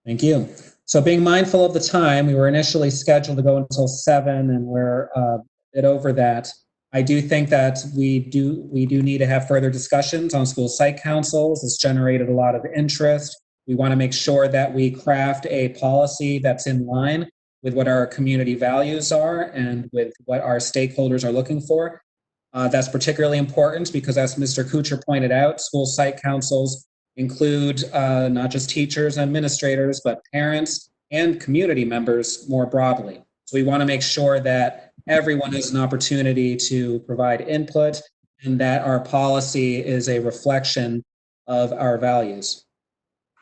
Thank you. So being mindful of the time, we were initially scheduled to go until 7 and we're a bit over that. I do think that we do need to have further discussions on school site councils. It's generated a lot of interest. We want to make sure that we craft a policy that's in line with what our community values are and with what our stakeholders are looking for. That's particularly important because, as Mr. Kuchar pointed out, school site councils include not just teachers and administrators, but parents and community members more broadly. So we want to make sure that everyone has an opportunity to provide input and that our policy is a reflection of our values.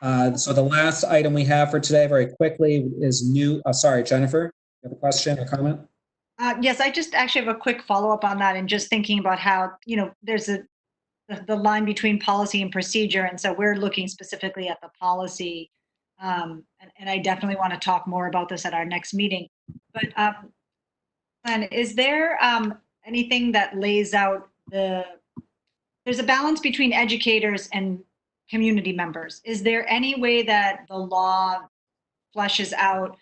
So the last item we have for today, very quickly, is sorry, Jennifer, you have a question or comment? Yes, I just actually have a quick follow-up on that, and just thinking about how, there's the line between policy and procedure. And so we're looking specifically at the policy. And I definitely want to talk more about this at our next meeting. But Glenn, is there anything that lays out there's a balance between educators and community members. Is there any way that the law fleshes out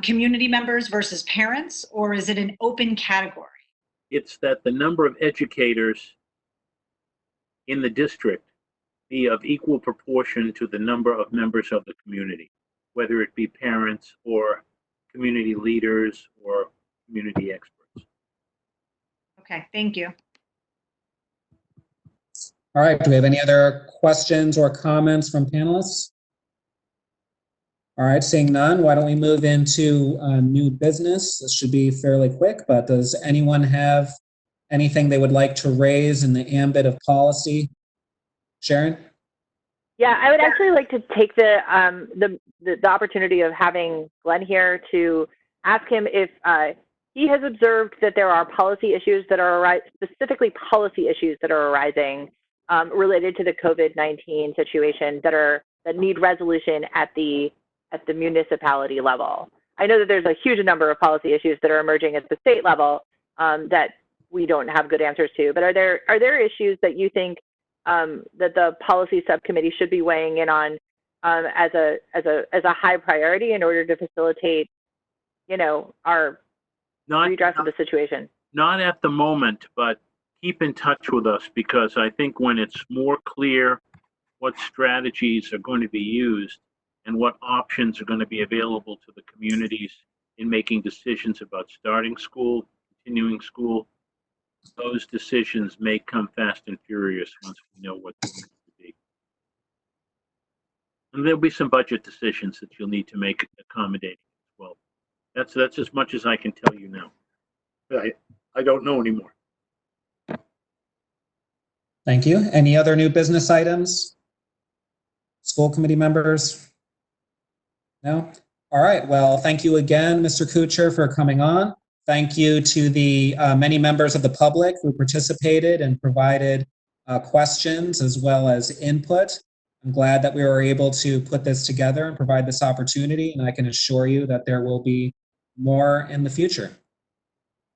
community members versus parents, or is it an open category? It's that the number of educators in the district be of equal proportion to the number of members of the community, whether it be parents or community leaders or community experts. Okay, thank you. All right, do we have any other questions or comments from panelists? All right, seeing none, why don't we move into new business? This should be fairly quick, but does anyone have anything they would like to raise in the ambit of policy? Sharon? Yeah, I would actually like to take the opportunity of having Glenn here to ask him if he has observed that there are policy issues that are specifically policy issues that are arising related to the COVID-19 situation that need resolution at the municipality level. I know that there's a huge number of policy issues that are emerging at the state level that we don't have good answers to. But are there issues that you think that the policy subcommittee should be weighing in on as a high priority in order to facilitate, our redress of the situation? Not at the moment, but keep in touch with us, because I think when it's more clear what strategies are going to be used and what options are going to be available to the communities in making decisions about starting school, continuing school, those decisions may come fast and furious once we know what they're going to be. And there'll be some budget decisions that you'll need to make accommodating as well. That's as much as I can tell you now. I don't know anymore. Thank you. Any other new business items? School committee members? No? All right. Well, thank you again, Mr. Kuchar, for coming on. Thank you to the many members of the public who participated and provided questions as well as input. I'm glad that we were able to put this together and provide this opportunity, and I can assure you that there will be more in the future.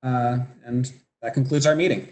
And that concludes our meeting.